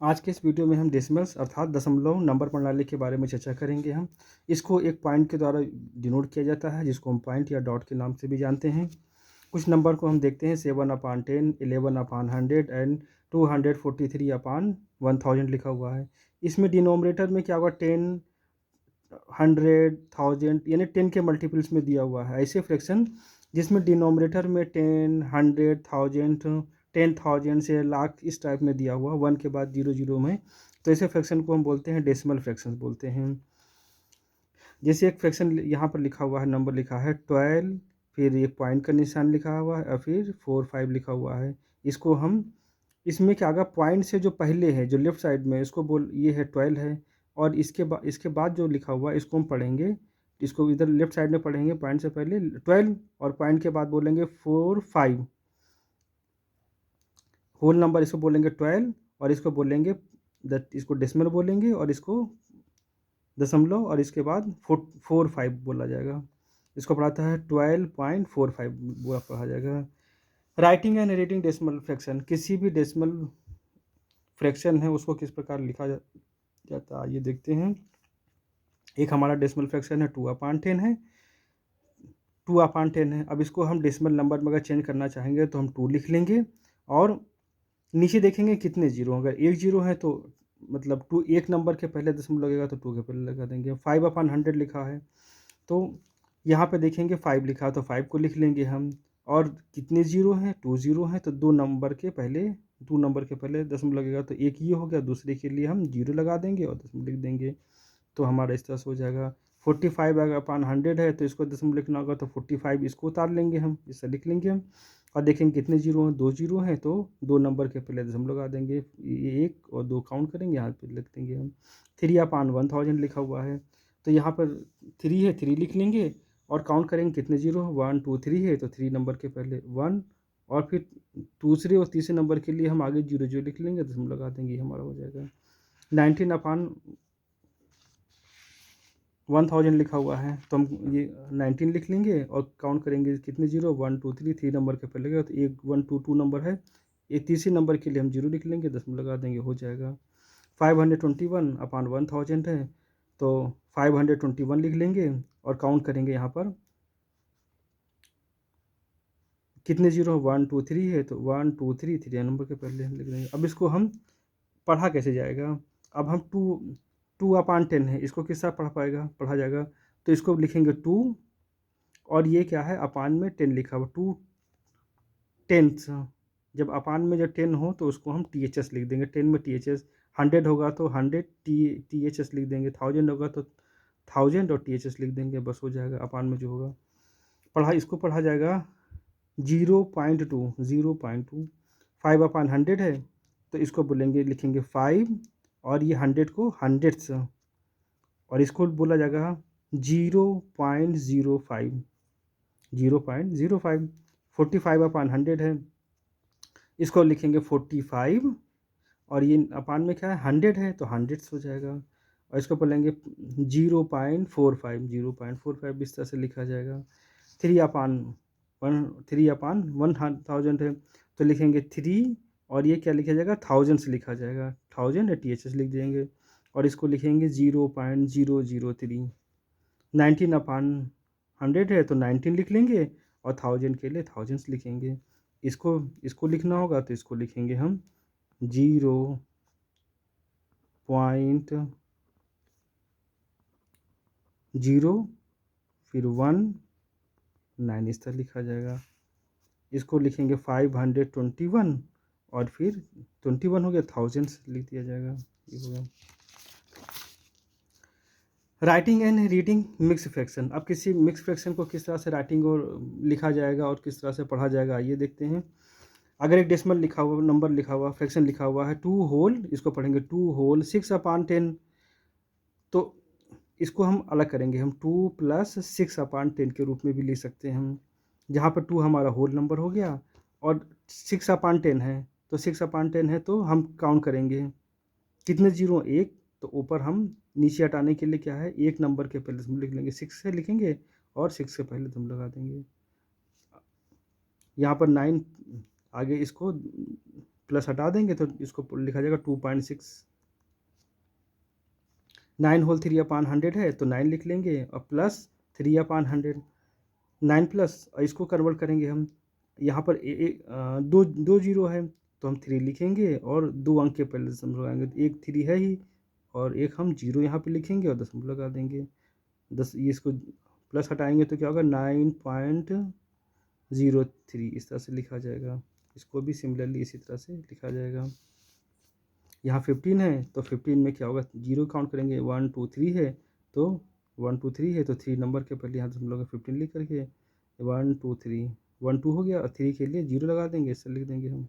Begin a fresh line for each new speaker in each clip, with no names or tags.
आज के इस वीडियो में हम डेसिमल्स अर्थात दशमलव नंबर प्रणाली के बारे में चर्चा करेंगे हम। इसको एक पॉइंट के द्वारा डिनोट किया जाता है, जिसको हम पॉइंट या डॉट के नाम से भी जानते हैं। कुछ नंबर को हम देखते हैं 7/10, 11/100 एंड 243/1000 लिखा हुआ है। इसमें डिनोमिनेटर में क्या होगा 10, 100, 1000 यानी 10 के मल्टीपल्स में दिया हुआ है। ऐसे फ्रैक्शन जिसमें डिनोमिनेटर में 10, 100, 1000, 10,000 से लाख इस टाइप में दिया हुआ, 1 के बाद 0 में, तो ऐसे फ्रैक्शन को हम बोलते हैं डेसिमल फ्रैक्शंस बोलते हैं। जैसे एक फ्रैक्शन यहाँ पर लिखा हुआ है, नंबर लिखा है 12, फिर एक पॉइंट का निशान लिखा हुआ है और फिर 4, 5 लिखा हुआ है। इसको हम इसमें क्या होगा, पॉइंट से जो पहले है, जो लेफ्ट साइड में, इसको बोल ये है 12 है, और इसके बाद जो लिखा हुआ है इसको हम पढ़ेंगे, इसको इधर लेफ्ट साइड में पढ़ेंगे, पॉइंट से पहले 12 और पॉइंट के बाद बोलेंगे 4, 5, होल नंबर इसको बोलेंगे 12, और इसको बोलेंगे इसको डेसिमल बोलेंगे, और इसको दशमलव, और इसके बाद 4, 5 बोला जाएगा। इसको पढ़ाता है 12.45 बोला पढ़ा जाएगा। Writing and reading decimal fraction, किसी भी डेसिमल फ्रैक्शन है उसको किस प्रकार लिखा जाता है ये देखते हैं। एक हमारा डेसिमल फ्रैक्शन है 2/10 है, 2/10 है। अब इसको हम डेसिमल नंबर में अगर चेंज करना चाहेंगे तो हम 2 लिख लेंगे, और नीचे देखेंगे कितने जीरो, अगर एक जीरो है तो मतलब 2 एक नंबर के पहले दशमलव लगेगा तो 2 के पहले लगा देंगे। 5/100 लिखा है तो यहाँ पे देखेंगे 5 लिखा है तो 5 को लिख लेंगे हम, और कितने जीरो हैं, 2 जीरो हैं, तो 2 नंबर के पहले दशमलव लगेगा तो एक ये हो गया, दूसरे के लिए हम 0 लगा देंगे और दशमलव लिख देंगे। तो हमारा इस तरह से हो जाएगा। 45/100 है तो इसको दशमलव लिखना होगा तो 45 इसको उतार लेंगे हम, इससे लिख लेंगे हम, और देखेंगे कितने जीरो हैं, 2 जीरो हैं, तो 2 नंबर के पहले दशमलव लगा देंगे, ये 1 और 2 काउंट करेंगे, यहाँ पे लिख देंगे हम। 3/1000 लिखा हुआ है तो यहाँ पर 3 है, 3 लिख लेंगे, और काउंट करेंगे कितने जीरो हैं, 1, 2, 3 है तो 3 नंबर के पहले 1, और फिर दूसरे और तीसरे नंबर के लिए हम आगे 0 लिख लेंगे, दशमलव लगा देंगे, हमारा हो जाएगा। 19/1000 लिखा हुआ है तो हम ये 19 लिख लेंगे, और काउंट करेंगे कितने जीरो, 1, 2, 3 नंबर के पहले लगेगा तो 1, 1, 2, 2 नंबर है, एक तीसरे नंबर के लिए हम 0 लिख लेंगे, दशमलव लगा देंगे, हो जाएगा। 521/1000 है तो 521 लिख लेंगे, और काउंट करेंगे यहाँ पर कितने जीरो, 1, 2, 3 है तो 1, 2, 3 नंबर के पहले लिख देंगे। अब इसको हम पढ़ा कैसे जाएगा, अब हम 2/10 है, इसको किस तरह पढ़ा जाएगा, तो इसको लिखेंगे 2, और ये क्या है, अपान में 10 लिखा हुआ, 2 टेंथ्स। जब अपान में जब 10 हो तो उसको हम THS लिख देंगे, 10 में THS। 100 होगा तो 100 THS लिख देंगे, 1000 होगा तो 1000 और THS लिख देंगे, बस हो जाएगा अपान में जो होगा। इसको पढ़ा जाएगा 0.2 5/100 है तो इसको बोलेंगे, लिखेंगे 5, और ये 100 को हंड्रेड्स, और इसको बोला जाएगा 0.05, 0.05। 45/100 है, इसको लिखेंगे 45, और ये अपान में क्या है 100 है तो हंड्रेड्स हो जाएगा, और इसको बोलेंगे 0.45, 0.45 इस तरह से लिखा जाएगा। 3/1000 है तो लिखेंगे 3, और ये क्या लिखा जाएगा, 1000 से लिखा जाएगा, 1000 या THS लिख देंगे, और इसको लिखेंगे 0.003। 19/100 है तो 19 लिख लेंगे, और 1000 के लिए थाउजेंड्स लिखेंगे। इसको लिखना होगा तो इसको लिखेंगे हम 0.0 फिर 1, 9 इस तरह लिखा जाएगा। इसको लिखेंगे 521, और फिर 21 हो गया, थाउजेंड्स लिख दिया जाएगा, ये होगा। Writing and reading mix fraction, अब किसी मिक्स फ्रैक्शन को किस तरह से राइटिंग और लिखा जाएगा और किस तरह से पढ़ा जाएगा ये देखते हैं। अगर एक डेसिमल लिखा हुआ, नंबर लिखा हुआ, फ्रैक्शन लिखा हुआ है 2 होल, इसको पढ़ेंगे 2 होल 6/10, तो इसको हम अलग करेंगे, हम 2 + 6/10 के रूप में भी लिख सकते हैं हम, जहाँ पर 2 हमारा होल नंबर हो गया, और 6/10 है तो 6/10 है तो हम काउंट करेंगे कितने जीरो, 1, तो ऊपर हम नीचे हटाने के लिए क्या है, एक नंबर के पहले हम लिख लेंगे, 6 से लिखेंगे, और 6 के पहले हम लगा देंगे। यहाँ पर 9 आगे इसको प्लस हटा देंगे तो इसको लिखा जाएगा 2.6। 9 होल 3/100 है तो 9 लिख लेंगे और प्लस 3/100, 9 प्लस, और इसको कन्वर्ट करेंगे हम। यहाँ पर दो दो जीरो है तो हम 3 लिखेंगे और 2 अंक के पहले दशमलव लगाएंगे, तो एक 3 है ही और एक हम जीरो यहाँ पे लिखेंगे और दशमलव लगा देंगे। ये इसको प्लस हटाएंगे तो क्या होगा 9.03, इस तरह से लिखा जाएगा। इसको भी सिमिलरली इसी तरह से लिखा जाएगा। यहाँ 15 है तो 15 में क्या होगा, जीरो काउंट करेंगे, 1 2 3 है तो 1 2 3 है तो 3 नंबर के पहले यहाँ दशमलव 15 लिख करके 1 2 3, 1 2 हो गया और 3 के लिए जीरो लगा देंगे, इससे लिख देंगे हम।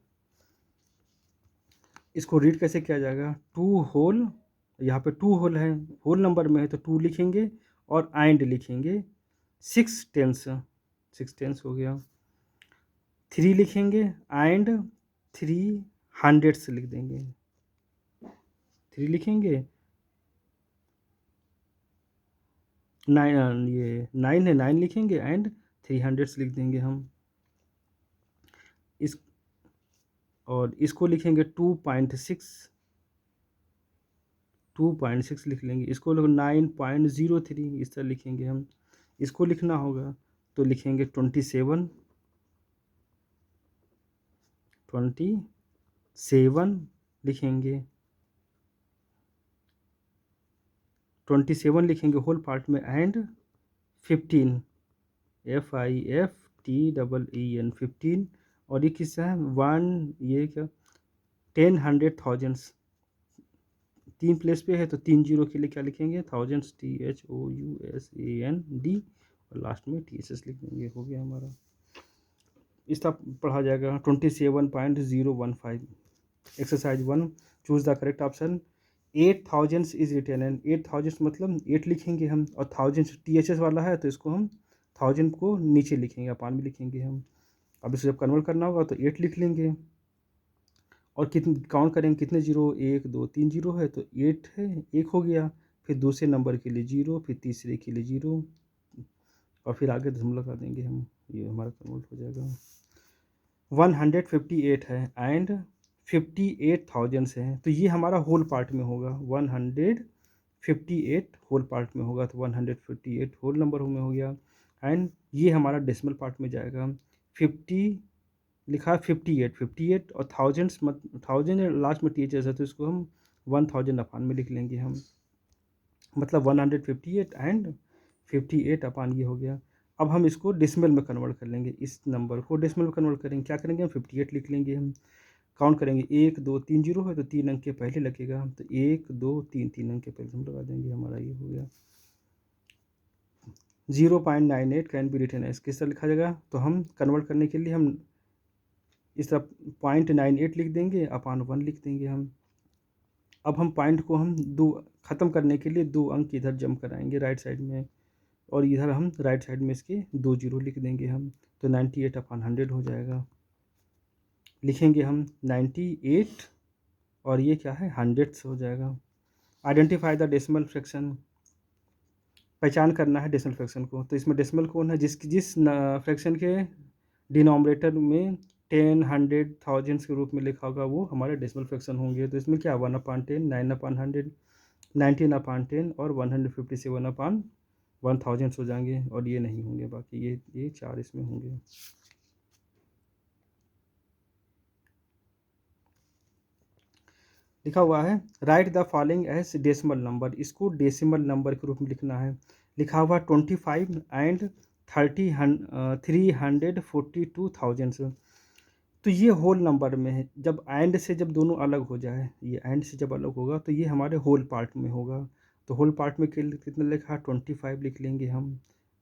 इसको रीड कैसे किया जाएगा, 2 होल, यहाँ पे 2 होल है, होल नंबर में है तो 2 लिखेंगे और एंड लिखेंगे 6 टेंस, 6 टेंस हो गया। 3 लिखेंगे एंड 3 हंड्रेड्स लिख देंगे, 3 लिखेंगे, 9 ये 9 है, 9 लिखेंगे एंड 300 लिख देंगे हम। इस और इसको लिखेंगे 2.6 लिख लेंगे, इसको 9.03 इस तरह लिखेंगे हम। इसको लिखना होगा तो लिखेंगे 27 लिखेंगे, 27 लिखेंगे होल पार्ट में एंड 15 FIFTEEN 15, और ये किसका है 1, ये क्या 10 100 थाउजेंड्स, 3 प्लेस पे है तो 3 जीरो के लिए क्या लिखेंगे थाउजेंड्स, THOUSAND, और लास्ट में TSS लिख देंगे, हो गया हमारा। इस तरह पढ़ा जाएगा। 27.015 exercise 1, choose the correct option. 8,000 is written and 8,000 मतलब 8 लिखेंगे हम, और 1000 THS वाला है तो इसको हम 1000 को नीचे लिखेंगे, अपान में लिखेंगे हम। अब इसे जब कन्वर्ट करना होगा तो 8 लिख लेंगे और कितने काउंट करेंगे, कितने जीरो, 1 2 3 जीरो है तो 8 है, 1 हो गया, फिर दूसरे नंबर के लिए 0, फिर तीसरे के लिए 0 और फिर आगे दशमलव लगा देंगे हम, ये हमारा कन्वर्ट हो जाएगा। 158 है एंड 58,000 है तो ये हमारा होल पार्ट में होगा, 158 होल पार्ट में होगा तो 158 होल नंबर में हो गया। एंड ये हमारा डेसिमल पार्ट में जाएगा। 50 लिखा है 58 और थाउजेंड्स, 1000 लास्ट में THS है तो इसको हम 1000 अपान में लिख लेंगे हम, मतलब 158 एंड 58 अपान ये हो गया। अब हम इसको डेसिमल में कन्वर्ट कर लेंगे, इस नंबर को डेसिमल में कन्वर्ट करेंगे, क्या करेंगे हम 58 लिख लेंगे हम, काउंट करेंगे 1 2 3 जीरो है तो 3 अंक के पहले लगेगा, तो 1 2 3 3 अंक के पहले हम लगा देंगे, हमारा ये हो गया। 0.98 कैन बी रिटन एज, किस तरह लिखा जाएगा, तो हम कन्वर्ट करने के लिए हम इस तरह 0.98 लिख देंगे अपान 1 लिख देंगे हम। अब हम पॉइंट को हम ख़त्म करने के लिए 2 अंक इधर जंप कराएंगे राइट साइड में, और इधर हम राइट साइड में इसके 2 जीरो लिख देंगे हम, तो 98 अपान 100 हो जाएगा। लिखेंगे हम 98 और ये क्या है हंड्रेड्स हो जाएगा। आइडेंटिफाई द डेसिमल फ्रैक्शन, पहचान करना है डेसिमल फ्रैक्शन को, तो इसमें डेसिमल कौन है, जिस फ्रैक्शन के डिनोमिनेटर में 10 100 1000 के रूप में लिखा होगा वो हमारे डेसिमल फ्रैक्शन होंगे। तो इसमें क्या 1/10, 9/100, 19/10 और 157/1000 हो जाएंगे, और ये नहीं होंगे, बाकी ये 4 इसमें होंगे। लिखा हुआ है write the following as decimal number, इसको डेसिमल नंबर के रूप में लिखना है। लिखा हुआ 25 एंड 342,000, तो ये होल नंबर में है। जब एंड से जब दोनों अलग हो जाए, ये एंड से जब अलग होगा तो ये हमारे होल पार्ट में होगा, तो होल पार्ट में कितना लिखा है 25 लिख लेंगे हम,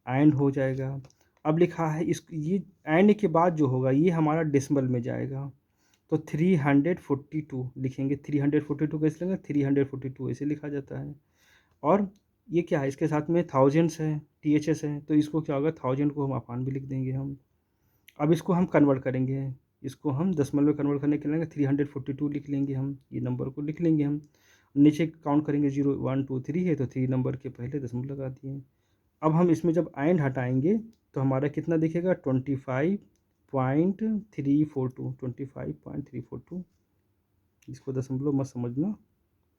एंड हो जाएगा। अब लिखा है इस ये एंड के बाद जो होगा ये हमारा डेसिमल में जाएगा, तो 342 लिखेंगे, 342 कैसे लिखेंगे, 342 ऐसे लिखा जाता है। और ये क्या है, इसके साथ में थाउजेंड्स है, THS है, तो इसको क्या होगा 1000 को हम अपान भी लिख देंगे हम। अब इसको हम कन्वर्ट करेंगे, इसको हम दशमलव में कन्वर्ट करने के लिए 342 लिख लेंगे हम, ये नंबर को लिख लेंगे हम। नीचे काउंट करेंगे 0 1 2 3 है तो 3 नंबर के पहले दशमलव लगा दिए। अब हम इसमें जब एंड हटाएंगे तो हमारा कितना दिखेगा 25.342, 25.342 इसको दशमलव मत समझना,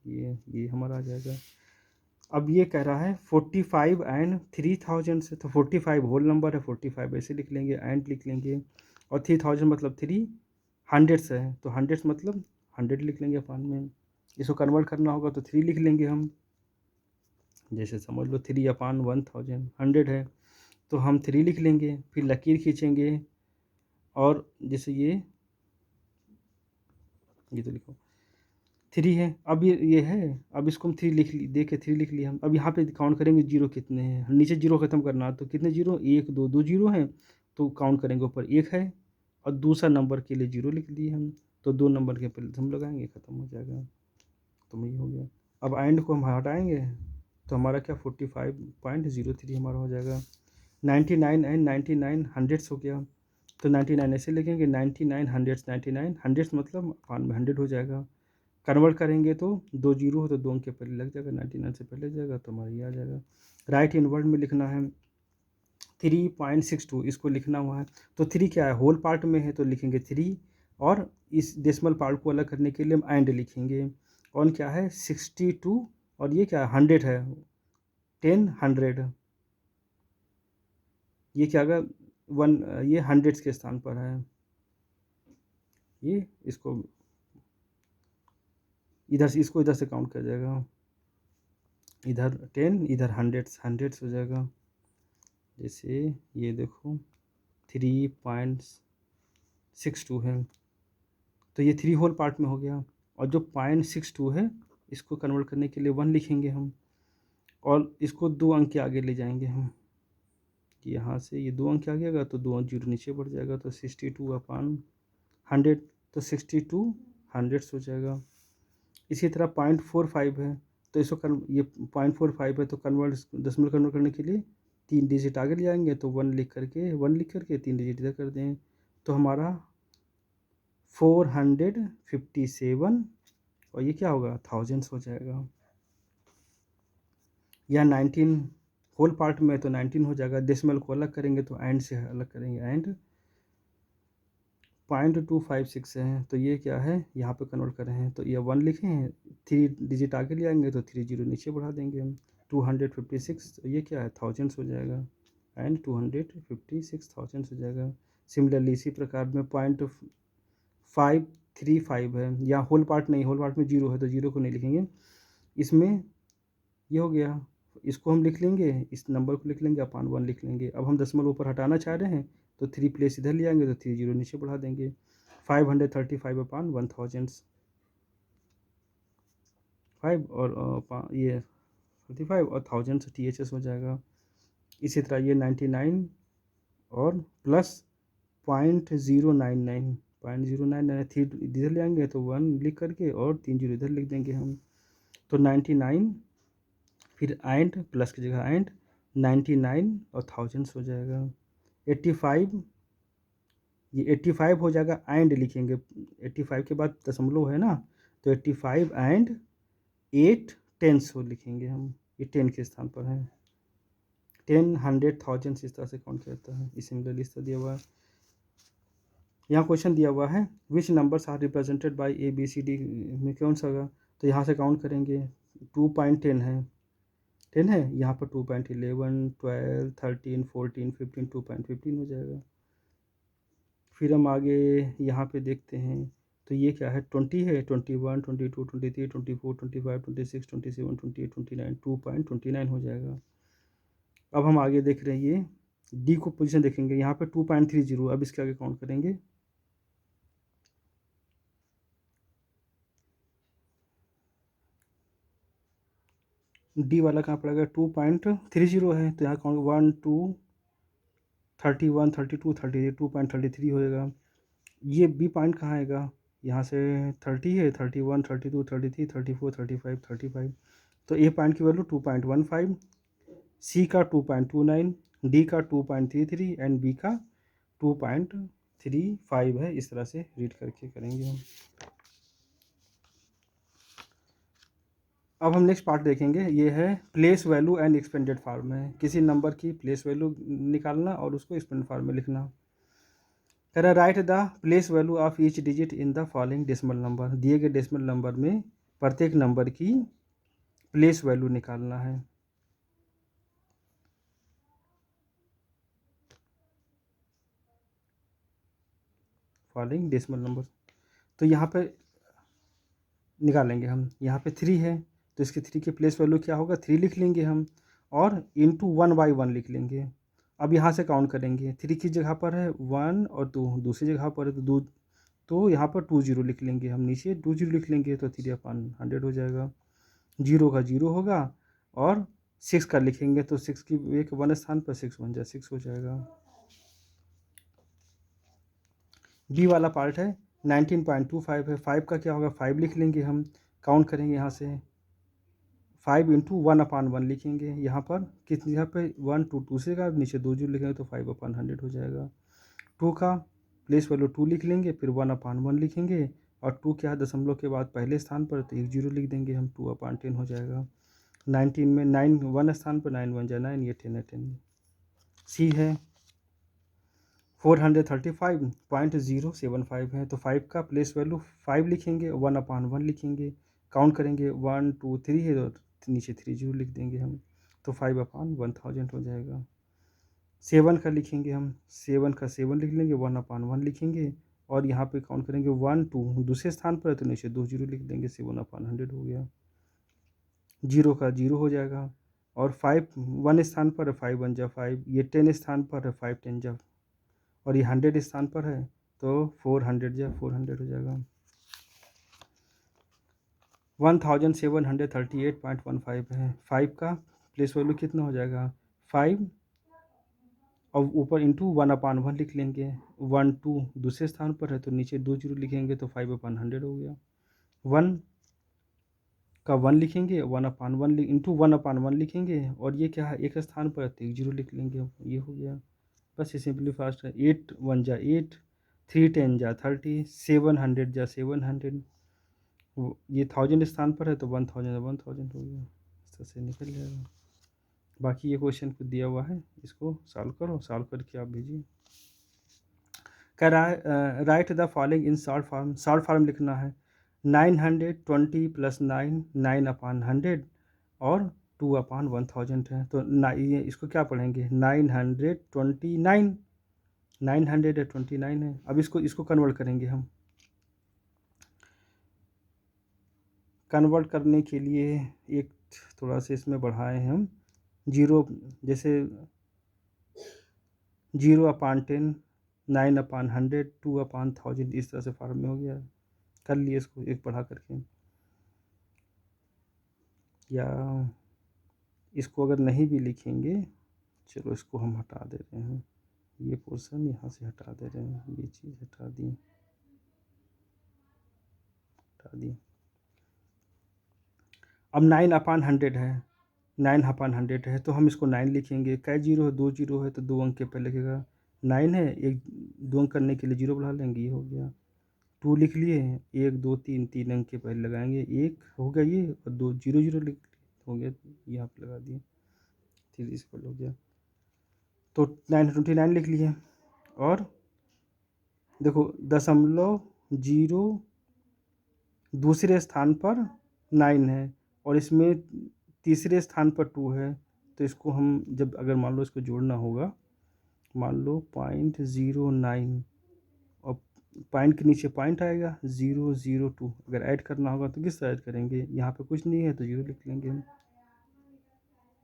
ये हमारा आ जाएगा। अब ये कह रहा है 45 एंड 3000 से, तो 45 होल नंबर है, 45 ऐसे लिख लेंगे, एंड लिख लेंगे, और 3000 मतलब 3 हंड्रेड्स है, तो हंड्रेड्स मतलब 100 लिख लेंगे अपान में। इसको कन्वर्ट करना होगा तो 3 लिख लेंगे हम, जैसे समझ लो 3 अपान 1000 100 है, तो हम 3 लिख लेंगे, फिर लकीर खींचेंगे, और जैसे ये तो लिखो 3 है। अब ये है, अब इसको हम 3 लिख ली, दे के 3 लिख लिया हम। अब यहाँ पे काउंट करेंगे जीरो कितने हैं, नीचे जीरो ख़त्म करना, तो कितने जीरो, 1 2 2 जीरो हैं, तो काउंट करेंगे ऊपर 1 है, और दूसरा नंबर के लिए जीरो लिख दिए हम, तो 2 नंबर के पहले हम लगाएंगे, ख़त्म हो जाएगा। तो ये हो गया। अब एंड को हम हटाएंगे, तो हमारा क्या 45.03 हमारा हो जाएगा। 99 एंड 99 हंड्रेड्स हो गया, तो 99 ऐसे लिखेंगे, 99 हंड्रेड्स, 99 हंड्रेड्स मतलब अपान में 100 हो जाएगा। कन्वर्ट करेंगे तो 2 जीरो हो तो 2 अंक के पहले लग जाएगा, 99 से पहले जाएगा, तो हमारा ये आ जाएगा। राइट इन वर्ड में लिखना है 3.62, इसको लिखना हुआ है, तो 3 क्या है, होल पार्ट में है, तो लिखेंगे 3, और इस डेसिमल पार्ट को अलग करने के लिए हम एंड लिखेंगे। और क्या है 62, और ये क्या है 100 है, 10 100, ये क्या होगा 1, ये हंड्रेड्स के स्थान पर है, ये इसको इधर से, इसको इधर से काउंट कर जाएगा, इधर 10 इधर हंड्रेड्स हो जाएगा। जैसे ये देखो 3.62 है, तो ये 3 होल पार्ट में हो गया, और जो 0.62 है इसको कन्वर्ट करने के लिए 1 लिखेंगे हम, और इसको 2 अंक के आगे ले जाएंगे हम, यहाँ से ये 2 अंक आगे आएगा तो 2 अंक जीरो नीचे बढ़ जाएगा, तो 62 अपान 100, तो 62 हंड्रेड्स हो जाएगा। इसी तरह 0.45 है, तो इसको ये 0.45 है, तो दशमलव कन्वर्ट करने के लिए 3 डिजिट आगे ले जाएंगे, तो 1 लिख करके 3 डिजिट इधर कर दें, तो हमारा 457, और ये क्या होगा थाउजेंड्स हो जाएगा। या 19 होल पार्ट में तो 19 हो जाएगा, डेसिमल को अलग करेंगे तो एंड से अलग करेंगे, एंड 0.256 है, तो ये क्या है यहाँ पे कन्वर्ट कर रहे हैं, तो ये 1 लिखे हैं, 3 डिजिट आगे ले आएंगे तो 3 जीरो नीचे बढ़ा देंगे हम, 256, तो ये क्या है थाउजेंड्स हो जाएगा, एंड 256,000 हो जाएगा। सिमिलरली इसी प्रकार में 0.535 है, यहाँ होल पार्ट नहीं, होल पार्ट में जीरो है, तो जीरो को नहीं लिखेंगे, इसमें ये हो गया, इसको हम लिख लेंगे, इस नंबर को लिख लेंगे, अपान 1 लिख लेंगे। अब हम दशमलव ऊपर हटाना चाह रहे हैं, तो 3 प्लेस इधर ले आएंगे, तो 3 जीरो नीचे बढ़ा देंगे, 535 अपान 1000, 5 और ये 35 और 1000 से THS हो जाएगा। इसी तरह ये 99 और प्लस 0.099, 0.099 3 इधर ले आएंगे, तो 1 लिख करके और 3 जीरो इधर लिख देंगे हम, तो 99 फिर एंड प्लस की जगह एंड 99 और थाउजेंड्स हो जाएगा। 85, ये 85 हो जाएगा, एंड लिखेंगे, 85 के बाद दशमलव है ना, तो 85 एंड 8 टेंस हो लिखेंगे हम, ये 10 के स्थान पर है, 10 100 1000 इस तरह से काउंट करता है। इसी में लिस्ट दिया हुआ है, यहाँ क्वेश्चन दिया हुआ है which numbers are represented by ABCD में कौन सा होगा, तो यहाँ से काउंट करेंगे 2.10 है, 10 है, यहाँ पर 2.11 12 13 14 15 2.15 हो जाएगा। फिर हम आगे यहाँ पे देखते हैं, तो ये क्या है 20 है, 21 22 23 24 25 26 27 28 29 2.29 हो जाएगा। अब हम आगे देख रहे हैं, ये डी को पोजीशन देखेंगे, यहाँ पे 2.30, अब इसके आगे काउंट करेंगे, डी वाला कहाँ पड़ेगा 2.30 है, तो यहाँ काउंट 1 2 31 32 33 2.33 होएगा। ये बी पॉइंट कहाँ आएगा, यहाँ से 30 है, 31 32 33 34 35 35, तो ए पॉइंट की वैल्यू 2.15, सी का 2.29, डी का 2.33 एंड बी का 2.35 है। इस तरह से रीड करके करेंगे हम। अब हम नेक्स्ट पार्ट देखेंगे, ये है place value and expanded form में, किसी नंबर की प्लेस वैल्यू निकालना और उसको एक्सपेंडेड फॉर्म में लिखना। कह रहा right the place value of each digit in the following decimal number. दिए गए डेसिमल नंबर में प्रत्येक नंबर की प्लेस वैल्यू निकालना है। फॉलोइंग डेसिमल नंबर, तो यहाँ पे निकालेंगे हम। यहाँ पे 3 है तो इसके 3 की प्लेस वैल्यू क्या होगा, 3 लिख लेंगे हम, और इंटू 1 बाई 1 लिख लेंगे। अब यहाँ से काउंट करेंगे, 3 की जगह पर है 1 और 2, दूसरी जगह पर है तो यहाँ पर 2 जीरो लिख लेंगे हम, नीचे 2 जीरो लिख लेंगे तो 3/100 हो जाएगा। 0 का 0 होगा, और 6 का लिखेंगे तो 6 की एक 1 स्थान पर 6 1 जा 6 हो जाएगा। बी वाला पार्ट है 19.25 है, 5 का क्या होगा, 5 लिख लेंगे हम, काउंट करेंगे यहाँ से 5 इंटू 1/1 लिखेंगे। यहाँ पर कितनी, यहाँ पे 1 2 दूसरे का नीचे 2 जीरो लिखेंगे तो 5/100 हो जाएगा। 2 का प्लेस वैल्यू 2 लिख लेंगे, फिर 1/1 लिखेंगे, और 2 क्या है दशमलव के बाद पहले स्थान पर तो 1 जीरो लिख देंगे हम, 2/10 हो जाएगा। 19 में 9 1 स्थान पर 9 1 जा 9, ये 10 है 10। सी है 435.075 है, तो 5 का प्लेस वैल्यू 5 लिखेंगे, 1/1 लिखेंगे, काउंट करेंगे 1 2 3 है तो नीचे 3 जीरो लिख देंगे हम, तो 5/1000 हो जाएगा। 7 का लिखेंगे हम, 7 का 7 लिख लेंगे, 1/1 लिखेंगे, और यहाँ पे काउंट करेंगे 1 2 दूसरे स्थान पर है तो नीचे 2 जीरो लिख देंगे, 7/100 हो गया। 0 का 0 हो जाएगा, और 5 1 स्थान पर है 5 1 जा 5, ये 10 स्थान पर है 5 10 जा, और ये 100 स्थान पर है तो 400 जा 400 हो जाएगा। 1738.15 है, 5 का प्लेस वैल्यू कितना हो जाएगा, 5 और ऊपर इंटू 1/1 लिख लेंगे, 1 2 दूसरे स्थान पर है तो नीचे 2 जीरो लिखेंगे तो 5/100 हो गया। 1 का 1 लिखेंगे, 1/1 इंटू 1/1 लिखेंगे, और ये क्या है एक स्थान पर है तो 1 जीरो लिख लेंगे, ये हो गया। बस ये सिंपली फास्ट है। 8 1 जा 8, 3 10 जा 30, 700 जा 700, ये 1000 स्थान पर है तो 1000 1000 हो गया, इस तरह से निकल जाएगा। बाकी ये क्वेश्चन कुछ दिया हुआ है, इसको सॉल्व करो, सॉल्व करके आप भेजिए। कह रहा है write the following in short form. Short form लिखना है 920 + 9 9/100 और 2/1000 है, तो ये इसको क्या पढ़ेंगे 929, 929 है। अब इसको कन्वर्ट करेंगे हम। कन्वर्ट करने के लिए एक थोड़ा सा इसमें बढ़ाए हैं हम, जीरो जैसे 0/10 9/100 2/1000 इस तरह से फॉर्म में हो गया, कर लिए इसको एक बढ़ा करके। या इसको अगर नहीं भी लिखेंगे, चलो इसको हम हटा दे रहे हैं, ये पोर्शन यहाँ से हटा दे रहे हैं, ये चीज़ हटा दी। अब 9/100 है, 9/100 है तो हम इसको 9 लिखेंगे। कै जीरो है, 2 जीरो है तो 2 अंक के पहले लिखेगा। 9 है, एक 2 अंक करने के लिए जीरो बढ़ा लेंगे, ये हो गया। 2 लिख लिए, 1 2 3 3 अंक के पहले लगाएंगे, 1 हो गया ये, और 2 जीरो जीरो लिख हो गया, यहाँ पर लगा दिए, 3 इस पर हो गया, तो 929 लिख लिए। और देखो दशमलव जीरो दूसरे स्थान पर 9 है, और इसमें तीसरे स्थान पर 2 है, तो इसको हम जब अगर मान लो इसको जोड़ना होगा, मान लो 0.09 और पॉइंट के नीचे पॉइंट आएगा 002, अगर ऐड करना होगा तो किस तरह ऐड करेंगे, यहाँ पे कुछ नहीं है तो 0 लिख लेंगे हम,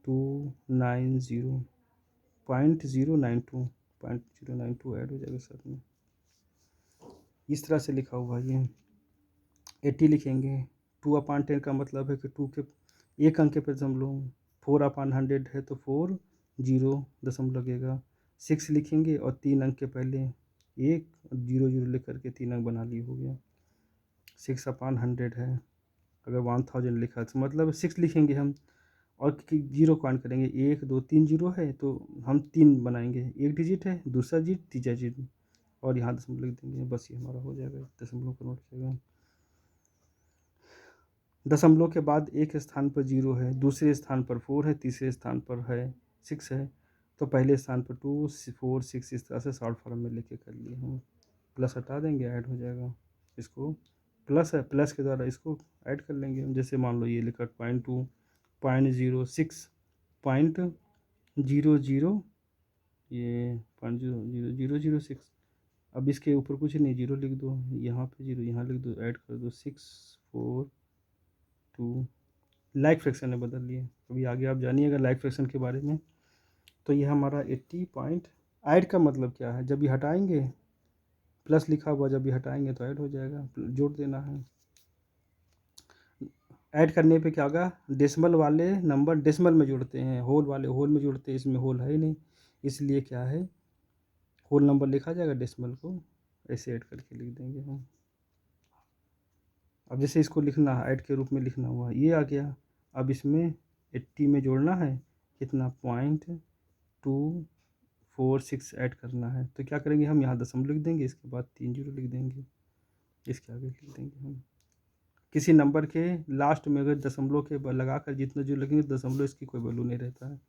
290 0.092 ऐड हो जाएगा साथ में, इस तरह से लिखा हुआ है ये। 80 लिखेंगे, 2/10 का मतलब है कि 2 के एक अंक पे दशमलव, 4/100 है तो 4 जीरो दशमलव लगेगा। 6 लिखेंगे और 3 अंक के पहले 1 और 0 लिख करके 3 अंक बना लिए, हो गया। 6/100 है, अगर 1000 लिखा तो मतलब 6 लिखेंगे हम, और जीरो काउंट करेंगे, 1 2 3 जीरो है तो हम 3 बनाएंगे, एक डिजिट है, दूसरा डिजिट, तीसरा डिजिट, और यहाँ दशमलव लिख देंगे, बस ये हमारा हो जाएगा, दशमलव कन्वर्ट हो जाएगा। दशमलव के बाद एक स्थान पर 0 है, दूसरे स्थान पर 4 है, तीसरे स्थान पर है 6 है, तो पहले स्थान पर 2 4 6 इस तरह से शॉर्ट फॉर्म में लेके कर लिए हम। प्लस हटा देंगे, ऐड हो जाएगा। इसको प्लस है, प्लस के द्वारा इसको ऐड कर लेंगे हम। जैसे मान लो ये लिखा 0.2, 0.06, 0.00, ये 0.0006। अब इसके ऊपर कुछ नहीं, जीरो लिख दो, यहाँ पे जीरो, यहाँ लिख दो, ऐड कर दो 642। लाइक फ्रैक्शन ने बदल लिए। अभी आगे आप जानिएगा लाइक फ्रैक्शन के बारे में। तो ये हमारा 80 पॉइंट, ऐड का मतलब क्या है, जब ये हटाएंगे प्लस लिखा हुआ, जब ये हटाएंगे तो ऐड हो जाएगा, जोड़ देना है। ऐड करने पे क्या होगा, डेसिमल वाले नंबर डेसिमल में जुड़ते हैं, होल वाले होल में जुड़ते हैं, इसमें होल है ही नहीं, इसलिए क्या है, होल नंबर लिखा जाएगा, डेसिमल को ऐसे ऐड करके लिख देंगे हम। अब जैसे इसको लिखना है, ऐड के रूप में लिखना हुआ, ये आ गया। अब इसमें 80 में जोड़ना है कितना, 0.246 ऐड करना है। तो क्या करेंगे हम, यहाँ दशमलव लिख देंगे, इसके बाद 3 जीरो लिख देंगे, इसके आगे लिख देंगे हम। किसी नंबर के लास्ट में अगर दशमलव के लगाकर जितना जो लगेंगे दशमलव, इसकी कोई वैल्यू नहीं रहता है।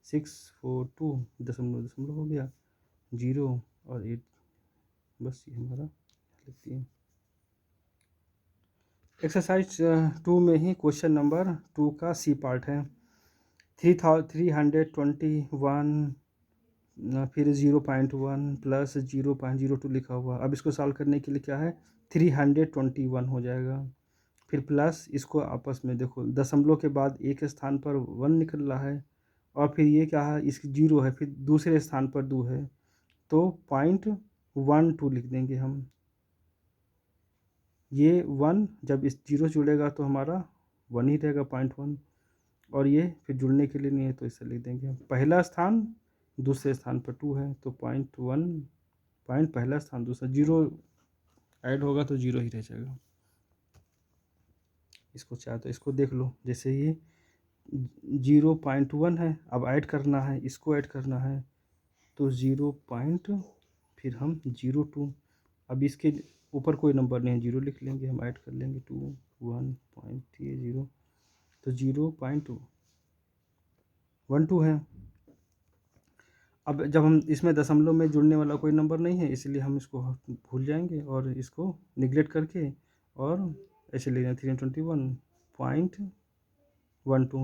642 दशमलव दशमलव हो गया, 0 और 8, बस ये हमारा लिखती है। एक्सरसाइज 2 में ही क्वेश्चन नंबर 2 का सी पार्ट है। 321 फिर 0.1 प्लस 0.02 लिखा हुआ। अब इसको सॉल्व करने के लिए क्या है, 321 हो जाएगा। फिर प्लस इसको आपस में देखो, दशमलव के बाद एक स्थान पर 1 निकल रहा है, और फिर ये क्या है, इसकी 0 है, फिर दूसरे स्थान पर 2 है, तो 0.12 लिख देंगे हम। ये 1 जब इस 0 जुड़ेगा तो हमारा 1 ही रहेगा, 0.1, और ये फिर जुड़ने के लिए नहीं है तो इसे लिख देंगे हम। पहला स्थान दूसरे स्थान पर 2 है, तो 0.1 पॉइंट पहला स्थान, दूसरा 0 ऐड होगा तो 0 ही रह जाएगा। इसको चाहे तो इसको देख लो, जैसे ये 0.1 है, अब ऐड करना है, इसको ऐड करना है, तो 0 पॉइंट फिर हम 0.2, अब इसके ऊपर कोई नंबर नहीं है, 0 लिख लेंगे हम, ऐड कर लेंगे 2 1.0, तो 0.12 है। अब जब हम इसमें दशमलव में जुड़ने वाला कोई नंबर नहीं है, इसलिए हम इसको भूल जाएंगे और इसको निगलेक्ट करके और ऐसे ले जाए 321.12,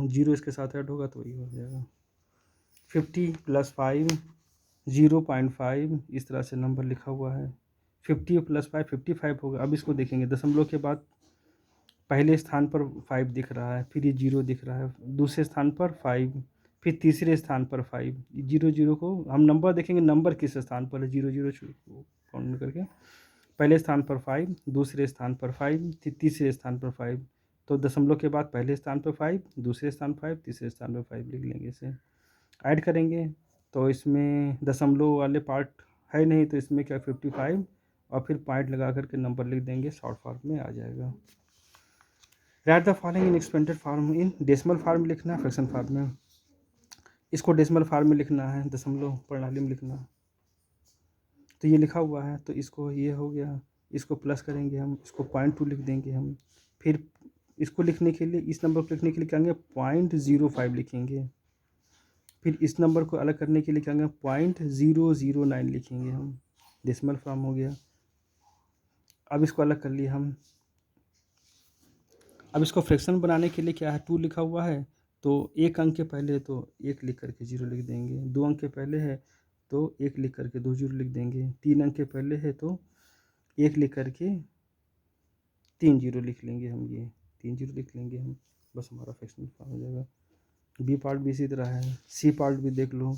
0 इसके साथ ऐड होगा तो ये हो जाएगा। 50 + 5 0.5, इस तरह से नंबर लिखा हुआ है। 50 + 5 55 होगा। अब इसको देखेंगे, दशमलव के बाद पहले स्थान पर 5 दिख रहा है, फिर ये 0 दिख रहा है, दूसरे स्थान पर 5, फिर तीसरे स्थान पर 5, 0 को हम नंबर देखेंगे, नंबर किस स्थान पर है, 0 काउंट करके, पहले स्थान पर 5, दूसरे स्थान पर 5, तीसरे स्थान पर 5, तो दशमलव के बाद पहले स्थान पर 5, दूसरे स्थान 5, तीसरे स्थान पर 5 लिख लेंगे। इसे ऐड करेंगे तो इसमें दशमलव वाले पार्ट है नहीं, तो इसमें क्या 55 और फिर पॉइंट लगा करके नंबर लिख देंगे, शॉर्ट फॉर्म में आ जाएगा। Right the following in expanded form, in decimal form में लिखना है, फ्रैक्शन फॉर्म में। इसको डेसिमल फॉर्म में लिखना है, दशमलव प्रणाली में लिखना है। तो ये लिखा हुआ है, तो इसको ये हो गया, इसको प्लस करेंगे हम, इसको 0.2 लिख देंगे हम। फिर इसको लिखने के लिए, इस नंबर को लिखने के लिए क्या करेंगे, 0.05 लिखेंगे। फिर इस नंबर को अलग करने के लिए क्या करेंगे, 0.009 लिखेंगे हम, डेसिमल फॉर्म हो गया। अब इसको अलग कर लिए हम। अब इसको फ्रैक्शन बनाने के लिए क्या है, 2 लिखा हुआ है, तो एक अंक के पहले तो 1 लिख करके 0 लिख देंगे, 2 अंक के पहले है तो 1 लिख करके 2 0 लिख देंगे, 3 अंक के पहले है तो 1 लिख करके 3 0 लिख लेंगे हम, ये 3 0 लिख लेंगे हम, बस हमारा फ्रैक्शन फॉर्म हो जाएगा। बी पार्ट भी इसी तरह है, सी पार्ट भी देख लो,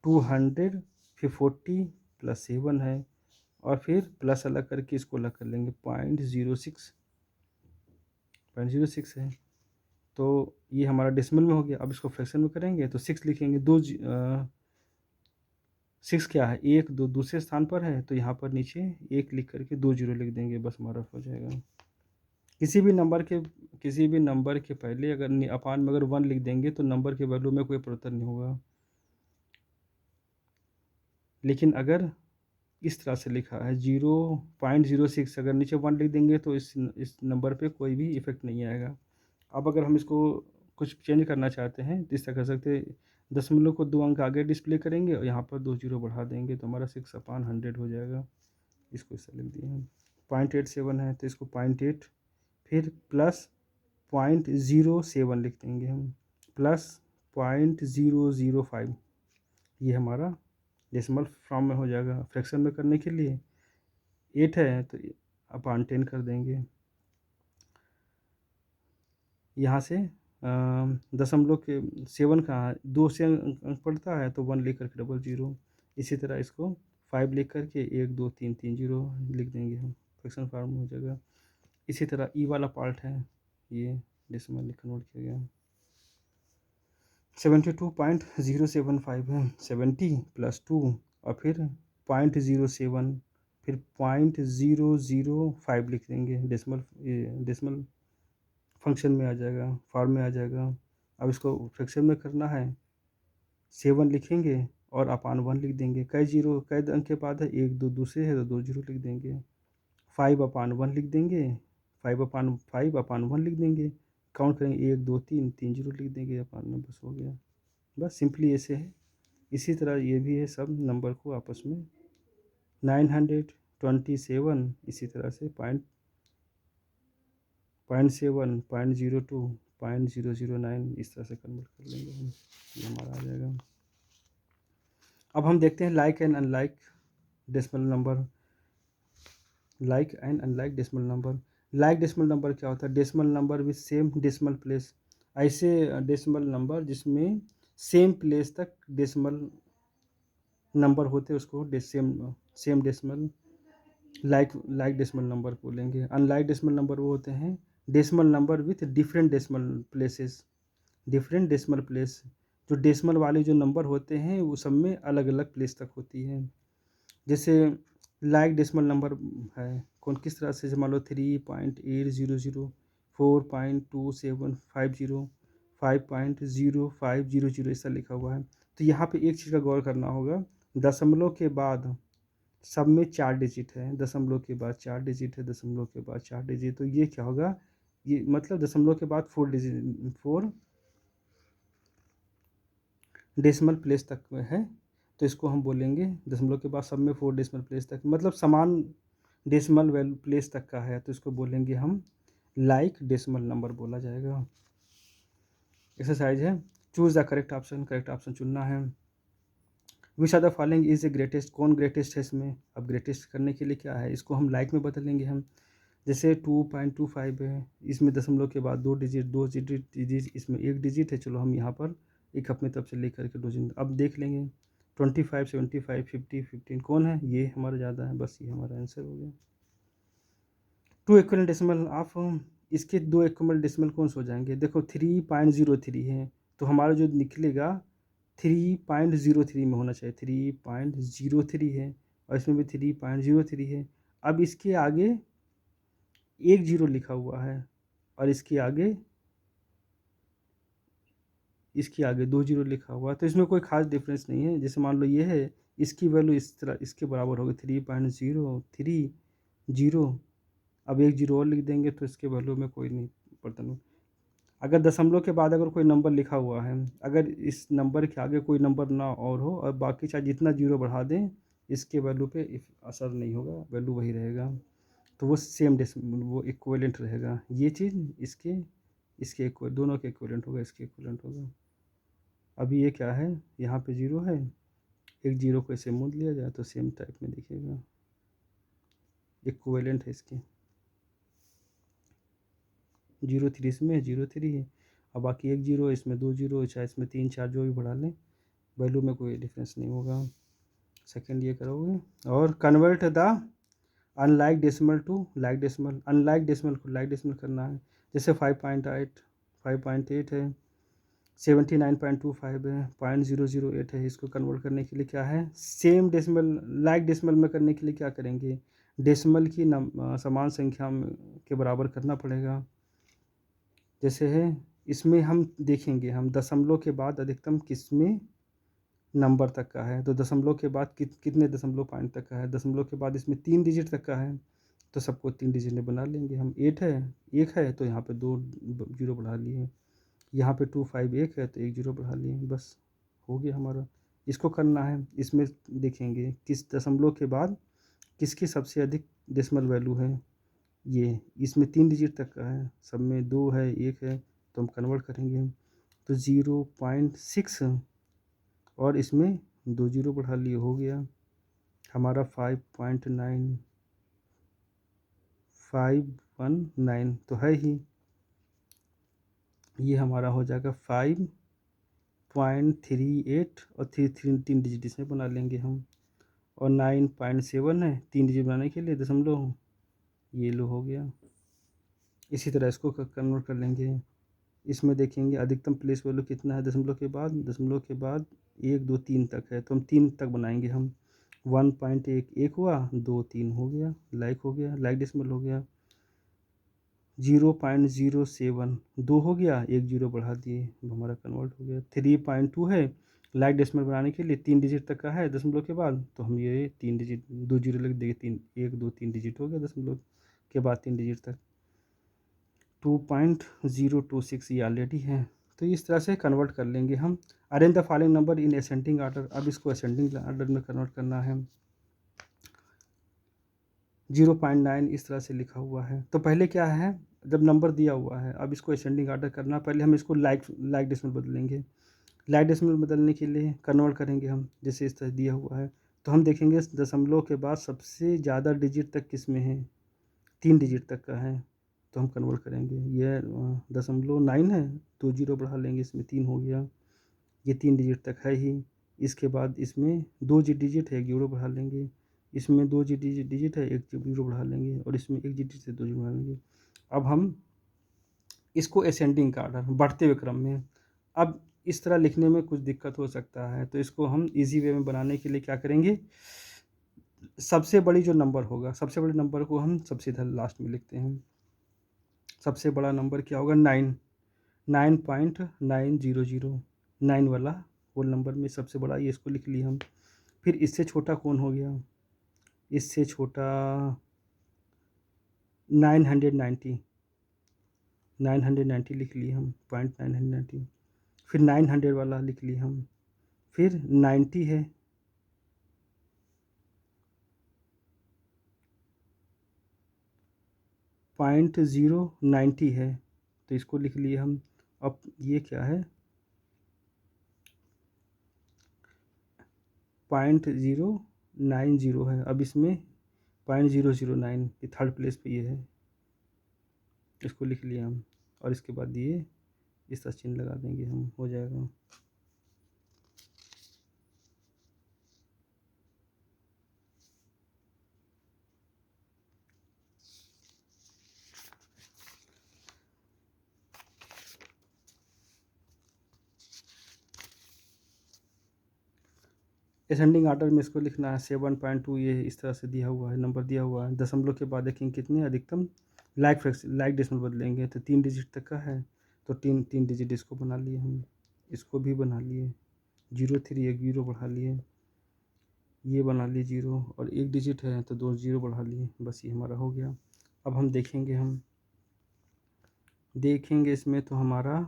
200 फिर 40 + 7 है, और फिर प्लस अलग करके इसको अलग कर लेंगे, 0.06 है, तो ये हमारा डेसिमल में हो गया। अब इसको फ्रैक्शन में करेंगे तो 6 लिखेंगे, 6 क्या है, 1 2 दूसरे स्थान पर है, तो यहाँ पर नीचे 1 लिख करके 2 0 लिख देंगे, बस हमारा हो जाएगा। किसी भी नंबर के पहले अगर अपान में अगर 1 लिख देंगे तो नंबर के वैल्यू में कोई परिवर्तन नहीं होगा, लेकिन अगर इस तरह से लिखा है 0.06, अगर नीचे 1 लिख देंगे तो इस नंबर पे कोई भी इफेक्ट नहीं आएगा। अब अगर हम इसको कुछ चेंज करना चाहते हैं तो इस तरह कर सकते हैं, दशमलव को 2 अंक आगे डिस्प्ले करेंगे और यहाँ पर 2 0 बढ़ा देंगे, तो हमारा 6/100 हो जाएगा। इसको इस तरह लिख दिए हम। 0.87 है तो इसको 0.8, फिर प्लस 0.07 लिख देंगे हम, प्लस 0.005। ये हमारा डेसिमल फॉर्म में हो जाएगा। फ्रैक्शन में करने के लिए 8 है तो अपॉन 10 कर देंगे। यहाँ से दशमलव के 7 कहाँ है, 2 से अंक पड़ता है तो 1 लिख करके 00। इसी तरह इसको 5 लिख करके 1 2 3 3 0 लिख देंगे हम, फ्रैक्शन फॉर्म में हो जाएगा। इसी तरह ई वाला पार्ट है, ये डेसिमल में कन्वर्ट किया गया। 72.075 है, 70 प्लस 2 और फिर 0.07, फिर 0.005 लिख देंगे। डेसिमल फंक्शन में आ जाएगा, फॉर्म में आ जाएगा। अब इसको फ्रैक्शन में करना है, 7 लिखेंगे और अपान 1 लिख देंगे। कई जीरो कई अंक के बाद है, 1 2 दूसरे है तो 2 जीरो लिख देंगे। 5 अपान 1 लिख देंगे, 5 अपान 1 लिख देंगे। काउंट करेंगे 1 2 3 3 जीरो लिख देंगे अपान में, बस हो गया। बस सिंपली ऐसे है। इसी तरह ये भी है, सब नंबर को आपस में 927, इसी तरह से 0.7, 0.02, 0.009 इस तरह से कन्वर्ट कर लेंगे हम, ये हमारा आ जाएगा। अब हम देखते हैं like and unlike decimal number. Like and unlike decimal number. Like decimal number क्या होता है? Decimal number with same decimal place. ऐसे डेसिमल नंबर जिसमें सेम प्लेस तक डेसिमल नंबर होते हैं उसको same decimal like decimal number बोलेंगे। अनलाइक डेसिमल नंबर वो होते हैं decimal number with different decimal places. Different decimal place, जो डेसिमल वाले जो नंबर होते हैं वो सब में अलग अलग प्लेस तक होती है। जैसे लाइक डेसिमल नंबर है कौन किस तरह से, मान लो 3.800, 4.2750, 5.0500 ऐसा लिखा हुआ है। तो यहाँ पे एक चीज़ का गौर करना होगा, दशमलव के बाद सब में 4 डिजिट है, दशमलव के बाद 4 डिजिट है, दशमलव के बाद 4 डिजिट। तो ये क्या होगा, ये मतलब दशमलव के बाद 4 डिजिट 4 डेसिमल प्लेस तक में है, तो इसको हम बोलेंगे दशमलव के बाद सब में 4 डेसिमल प्लेस तक, मतलब समान डेसिमल वैल्यू प्लेस तक का है, तो इसको बोलेंगे हम लाइक डेसिमल नंबर बोला जाएगा। एक्सरसाइज है, choose the correct option. Correct option चुनना है। Which are the following is a greatest, कौन ग्रेटेस्ट है इसमें? अब ग्रेटेस्ट करने के लिए क्या है, इसको हम लाइक में बदलेंगे हम। जैसे 2.25 है, इसमें दशमलव के बाद 2 डिजिट, इसमें 1 डिजिट है, चलो हम यहाँ पर एक अपने तरफ से ले करके 2 डिजिट अब देख लेंगे। 25, 75, 50, 15 कौन है? ये हमारा ज़्यादा है, बस ये हमारा आंसर हो गया। 2 इक्वल डेसिमल आप इसके 2 इक्वल डेसिमल कौन से हो जाएंगे? देखो 3.03 है, तो हमारा जो निकलेगा 3.03 में होना चाहिए। 3.03 है और इसमें भी 3.03 है। अब इसके आगे 1 जीरो लिखा हुआ है और इसके आगे 2 जीरो लिखा हुआ है, तो इसमें कोई खास डिफरेंस नहीं है। जैसे मान लो ये है, इसकी वैल्यू इस तरह इसके बराबर होगी 3.03 अब 1 जीरो और लिख देंगे तो इसके वैल्यू में कोई नहीं परिवर्तन। अगर दशमलव के बाद अगर कोई नंबर लिखा हुआ है, अगर इस नंबर के आगे कोई नंबर ना और हो और बाकी चाहे जितना जीरो बढ़ा दें, इसके वैल्यू पे असर नहीं होगा, वैल्यू वही रहेगा। तो वो सेम डेसिमल वो इक्विवेलेंट रहेगा। ये चीज़ इसके दोनों के इक्विवेलेंट होगा, इसके इक्विवेलेंट होगा। अभी ये क्या है, यहाँ पे जीरो है, एक जीरो को ऐसे मूव लिया जाए तो सेम टाइप में दिखेगा, इक्विवेलेंट है इसके। 0.3 इसमें 0.3 है और बाकी 1 जीरो, इसमें 2 जीरो, चाहे इसमें 3 4 जो भी बढ़ा लें, वैल्यू में कोई डिफरेंस नहीं होगा। सेकंड ये करोगे। और convert the unlike decimal to like decimal. Unlike decimal को लाइक डेसिमल करना है। जैसे 5.8 है, 79.25 है, 0.008 है। इसको कन्वर्ट करने के लिए क्या है, सेम डेसिमल लाइक डेसिमल में करने के लिए क्या करेंगे, डेसिमल की समान संख्या के बराबर करना पड़ेगा। जैसे है इसमें हम देखेंगे, हम दशमलव के बाद अधिकतम किसमें नंबर तक का है, तो दशमलव के बाद कितने दशमलव पॉइंट तक का है, दशमलव के बाद इसमें 3 डिजिट तक का है, तो सबको 3 डिजिट में बना लेंगे हम। 8 है, 1 है तो यहाँ पे 2 जीरो बढ़ा लिए, यहाँ पे 25 1 है तो 1 जीरो बढ़ा लिए, बस हो गया हमारा। इसको करना है, इसमें देखेंगे किस दशमलव के बाद किसकी सबसे अधिक डेसिमल वैल्यू है, ये इसमें 3 डिजिट तक का है, सब में 2 है, 1 है, तो हम कन्वर्ट करेंगे हम, तो 0.6 और इसमें 2 ज़ीरो बढ़ा लिए, हो गया हमारा 5.9519 तो है ही, ये हमारा हो जाएगा 5.38 और 3 डिजिट इसमें बना लेंगे हम, और 9.7 है 3 डिजिट बनाने के लिए दशमलव, ये लो हो गया। इसी तरह इसको कन्वर्ट कर लेंगे, इसमें देखेंगे अधिकतम प्लेस वैल्यू कितना है दशमलव के बाद 1 2 3 तक है, तो हम 3 तक बनाएंगे हम, 1.1 1 हुआ, 2 3 हो गया, लाइक हो गया, लाइक डेसिमल हो गया, 0.07 2 हो गया, 1 ज़ीरो बढ़ा दिए, हमारा कन्वर्ट हो गया। 3.2 है, लाइक डेसिमल बनाने के लिए 3 डिजिट तक का है दशमलव के बाद, तो हम ये 3 डिजिट 2 ज़ीरो लिख देंगे, 3 1 2 3 डिजिट हो गया दशमलव के बाद 3 डिजिट तक। 2.026 ये ऑलरेडी है, तो इस तरह से कन्वर्ट कर लेंगे हम। Arrange the following number in ascending order, अब इसको असेंडिंग ऑर्डर में कन्वर्ट करना है। 0.9 इस तरह से लिखा हुआ है, तो पहले क्या है, जब नंबर दिया हुआ है, अब इसको असेंडिंग ऑर्डर करना, पहले हम इसको लाइक डेसिमल बदलेंगे, लाइक डेसिमल बदलने के लिए कन्वर्ट करेंगे हम, जैसे इस तरह दिया हुआ है, तो हम देखेंगे दशमलव के बाद सबसे ज़्यादा डिजिट तक किस में है, 3 डिजिट तक का है, तो हम कन्वर्ट करेंगे, ये दशमलव 9 है, 2 ज़ीरो बढ़ा लेंगे, इसमें 3 हो गया, ये 3 डिजिट तक है ही, इसके बाद इसमें 2 डिजिट है, 1 ज़ीरो बढ़ा लेंगे, इसमें 2 डिजिट है, 1 ज़ीरो बढ़ा लेंगे, और इसमें 1 डिजिट से 2 ज़ीरो बढ़ा लेंगे। अब हम इसको असेंडिंग का ऑर्डर, बढ़ते हुए क्रम में, अब इस तरह लिखने में कुछ दिक्कत हो सकता है, तो इसको हम ईजी वे में बनाने के लिए क्या करेंगे, सबसे बड़ी जो नंबर होगा, सबसे बड़े नंबर को हम सबसे इधर लास्ट में लिखते हैं, सबसे बड़ा नंबर क्या होगा, 9, 9.900, 9 वाला होल नंबर में सबसे बड़ा, ये इसको लिख लिया हम। फिर इससे छोटा कौन हो गया, इससे छोटा 990, 990 लिख लिए हम, 0.990, फिर 900 वाला लिख लिए हम, फिर 90 है, 0.090 है, तो इसको लिख लिए हम। अब ये क्या है, 0.090 है, अब इसमें 0.009, ये थर्ड प्लेस पे ये है, इसको लिख लिया हम, और इसके बाद ये इस तरह चिन्ह लगा देंगे हम, हो जाएगा। असेंडिंग ऑर्डर में इसको लिखना है 7.2, ये इस तरह से दिया हुआ है, नंबर दिया हुआ है, दशमलव के बाद देखेंगे कितने अधिकतम, लाइक डेसिमल बदलेंगे, तो 3 डिजिट तक का है, तो 3 डिजिट इसको बना लिए हम, इसको भी बना लिए, 0.3 1 ज़ीरो बढ़ा लिए, ये बना लिए 0, और 1 डिजिट है तो 2 ज़ीरो बढ़ा लिए, बस ये हमारा हो गया। अब हम देखेंगे इसमें, तो हमारा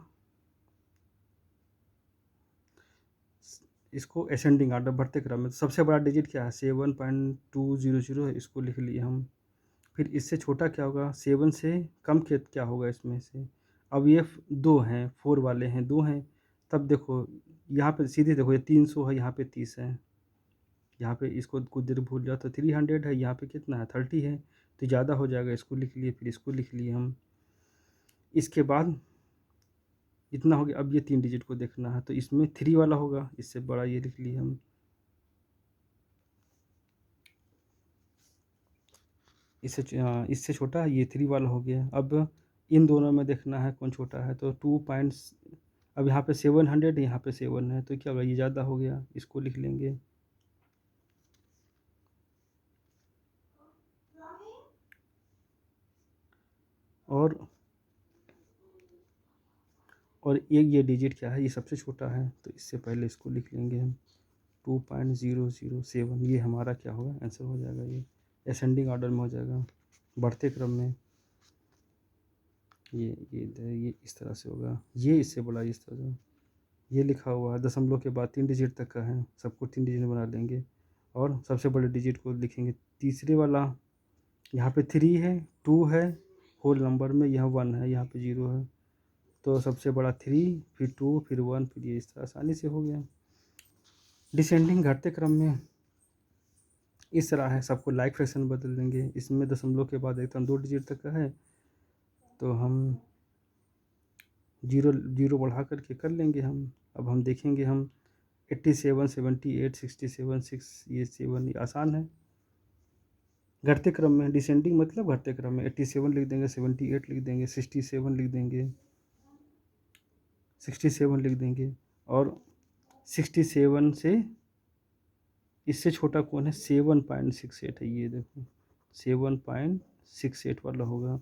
इसको असेंडिंग ऑर्डर बढ़ते क्रम में, तो सबसे बड़ा डिजिट क्या है, 7.200 है, इसको लिख लिए हम। फिर इससे छोटा क्या होगा, 7 से कम के क्या होगा इसमें से, अब ये 2 हैं, 4 वाले हैं, 2 हैं, तब देखो यहाँ पे सीधे देखो, ये 300 है, यहाँ पे 30 है, यहाँ पे इसको कुछ देर भूल जाओ तो 300 है, यहाँ पे कितना है 30 है, तो ज़्यादा हो जाएगा, इसको लिख लिए, फिर इसको लिख लिए हम, इसके बाद इतना हो गया। अब ये 3 डिजिट को देखना है, तो इसमें 3 वाला होगा, इससे बड़ा ये लिख लिए हम, इससे छोटा ये 3 वाला हो गया। अब इन दोनों में देखना है कौन छोटा है, तो 2 पॉइंट्स, अब यहाँ पे 700, यहाँ पे 7 है, तो क्या होगा, ये ज़्यादा हो गया, इसको लिख लेंगे। और ये डिजिट क्या है, ये सबसे छोटा है, तो इससे पहले इसको लिख लेंगे हम, 2.007, ये हमारा क्या होगा, आंसर हो जाएगा, ये असेंडिंग ऑर्डर में हो जाएगा, बढ़ते क्रम में, ये इस तरह से होगा, ये इससे बड़ा इस तरह से, ये लिखा हुआ है दशमलव के बाद 3 डिजिट तक का है, सबको 3 डिजिट बना लेंगे, और सबसे बड़े डिजिट को लिखेंगे तीसरे वाला यहाँ पे 3 है, 2 है, होल नंबर में यह 1 है, यहाँ पे 0 है, तो सबसे बड़ा 3, फिर 2, फिर 1, फिर ये इस तरह आसानी से हो गया। डिसेंडिंग घटते क्रम में इस तरह है, सबको लाइक फ्रैक्शन बदल देंगे। इसमें दशमलव के बाद एकदम 2 डिजिट तक का है, तो हम 0 बढ़ा करके कर लेंगे हम। अब हम देखेंगे हम 87, 78, 67, 6, ये 7 ये आसान है। घटते क्रम में डिसेंडिंग मतलब घटते क्रम में 87 लिख देंगे, 78 लिख देंगे, 67 लिख देंगे, 67 लिख देंगे, और 67 से इससे छोटा कौन है? 7.68 है, ये देखो 7.68 वाला होगा,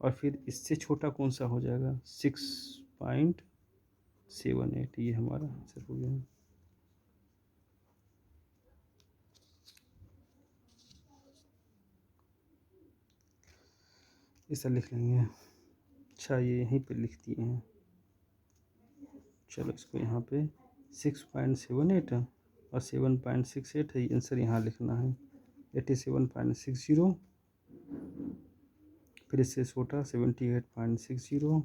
और फिर इससे छोटा कौन सा हो जाएगा? 6.78, ये हमारा आंसर हो गया। इसे लिख लेंगे। अच्छा, ये यहीं पे लिख दिए हैं, चलो इसको यहाँ पे 6.78 और 7.68 है, आंसर यहाँ लिखना है 87.60, फिर इससे छोटा 78.60,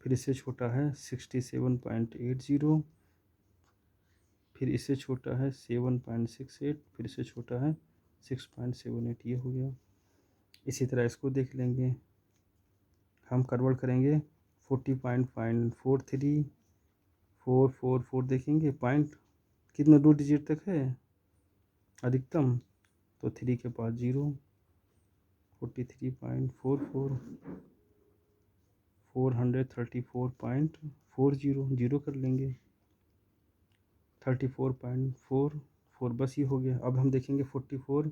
फिर इससे छोटा है 67.80, फिर इससे छोटा है 7.68, फिर इससे छोटा है 6.78, ये हो गया। इसी तरह इसको देख लेंगे, हम कन्वर्ट करेंगे 40.43, 444 देखेंगे, पॉइंट कितना 2 डिजिट तक है अधिकतम, तो 3 के पास 0, 43.44, 434.40, 0 कर लेंगे, 34.44, बस ये हो गया। अब हम देखेंगे 44,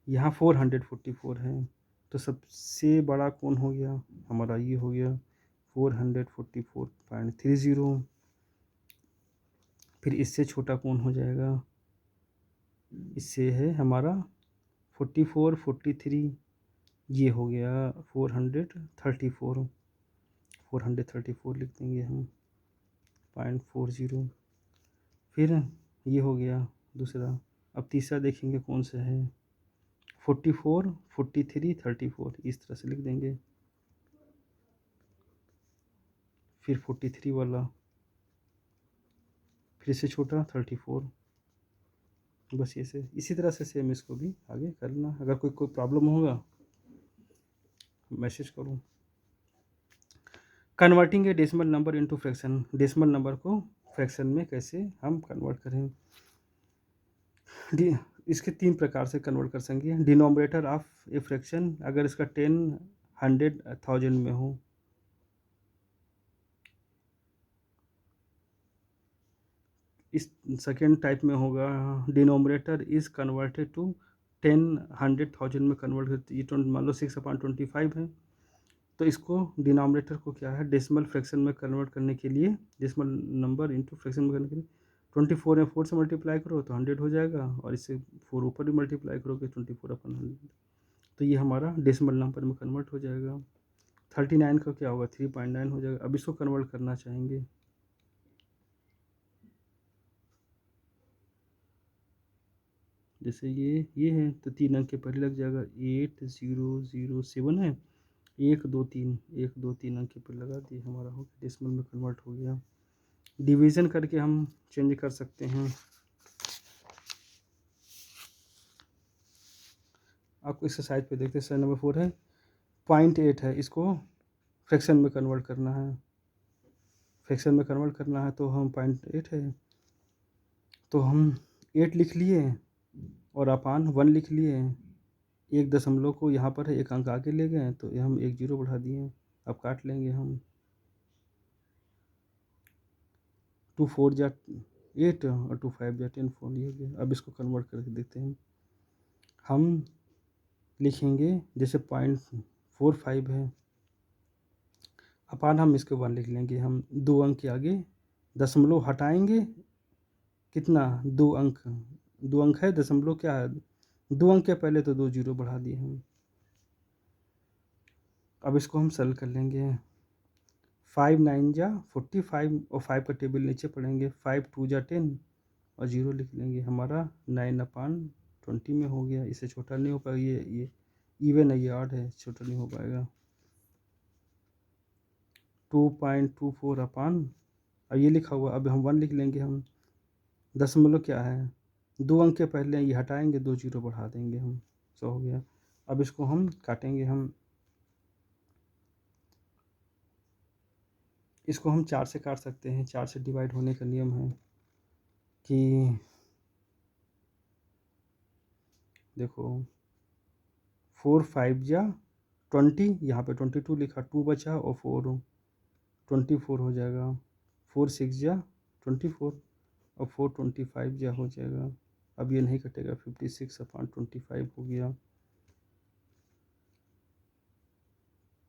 यहाँ 444 है, तो सबसे बड़ा कौन हो गया? हमारा ये हो गया 444.30, फिर इससे छोटा कौन हो जाएगा? इससे है हमारा 44, 43, ये हो गया 434, 434 लिख देंगे हम, 0.40, फिर ये हो गया दूसरा। अब तीसरा देखेंगे कौन सा है, 44, 43, 34, इस तरह से लिख देंगे, फिर 43 वाला, फिर इससे छोटा 34, बस ऐसे इसी तरह से सेम इसको भी आगे करना। अगर कोई प्रॉब्लम होगा मैसेज करो। कन्वर्टिंग ए decimal number into fraction, decimal number को फ्रैक्शन में कैसे हम कन्वर्ट करें? इसके 3 प्रकार से कन्वर्ट कर सकेंगे। डिनोमिनेटर ऑफ ए फ्रैक्शन, अगर इसका 10, 100, 1000 में हो, इस सेकेंड टाइप में होगा डिनोमिनेटर इज कन्वर्टेड टू 10, 100, 1000 में कन्वर्ट करती है। ये मान लो 6/25 है, तो इसको डिनोमिनेटर को क्या है, डेसिमल फ्रैक्शन में कन्वर्ट करने के लिए, डेसिमल नंबर इनटू फ्रैक्शन में करने के लिए 24 में 4 से मल्टीप्लाई करो तो 100 हो जाएगा, और इससे 4 ऊपर भी मल्टीप्लाई करोगे 24/100, तो ये हमारा डेसिमल नंबर में कन्वर्ट हो जाएगा। 39 का क्या होगा? 3.9 हो जाएगा। अब इसको कन्वर्ट करना चाहेंगे, जैसे ये है तो 3 अंक के पहले लग जाएगा, 8007 है, 1 2 3, 1 2 3 अंक के पहले लगा दिए, हमारा हो गया, डेसिमल में कन्वर्ट हो गया। डिवीज़न करके हम चेंज कर सकते हैं। आपको एक्सरसाइज पे देखते हैं, एक्सरसाइज नंबर 4 है, 0.8 है, इसको फ्रैक्शन में कन्वर्ट करना है। फ्रैक्शन में कन्वर्ट करना है तो हम 0.8 है, तो हम 8 लिख लिए और अपान 1 लिख लिए, एक दशमलव को यहाँ पर एक अंक आगे ले गए, तो हम 1 0 बढ़ा दिए। अब काट लेंगे हम, 2 4 जा 8 और 2 5 जा 10, 4 ये हो गया। अब इसको कन्वर्ट करके देखते हैं, हम लिखेंगे जैसे 0.45 है, अपान हम इसके 1 लिख लेंगे, हम 2 अंक के आगे दशमलव हटाएंगे, कितना 2 अंक, 2 अंक है, दशमलव क्या है 2 अंक के पहले, तो 2 0 बढ़ा दिए हम। अब इसको हम सरल कर लेंगे, 5 9 जा 45 और 5 का टेबल नीचे पढ़ेंगे, 5 2 जा 10 और 0 लिख लेंगे, हमारा 9/25 20 में हो गया, इससे छोटा नहीं हो पाएगा, ये इवन है, ये ऑड है, छोटा नहीं हो पाएगा। 2.24 अपान, अब ये लिखा हुआ, अब हम 1 लिख लेंगे हम। दशमलव क्या है, 2 अंक के पहले ये हटाएंगे, 2 जीरो बढ़ा देंगे हम, 100 हो गया। अब इसको हम काटेंगे, हम इसको हम 4 से काट सकते हैं, 4 से डिवाइड होने का नियम है कि देखो 4 5 जा 20, यहाँ पे 22 लिखा, 2 बचा और 4 24 हो जाएगा। 4 6 जा 24 और 4 25 जा हो जाएगा। अब ये नहीं कटेगा, 56 अपान 25 हो गया।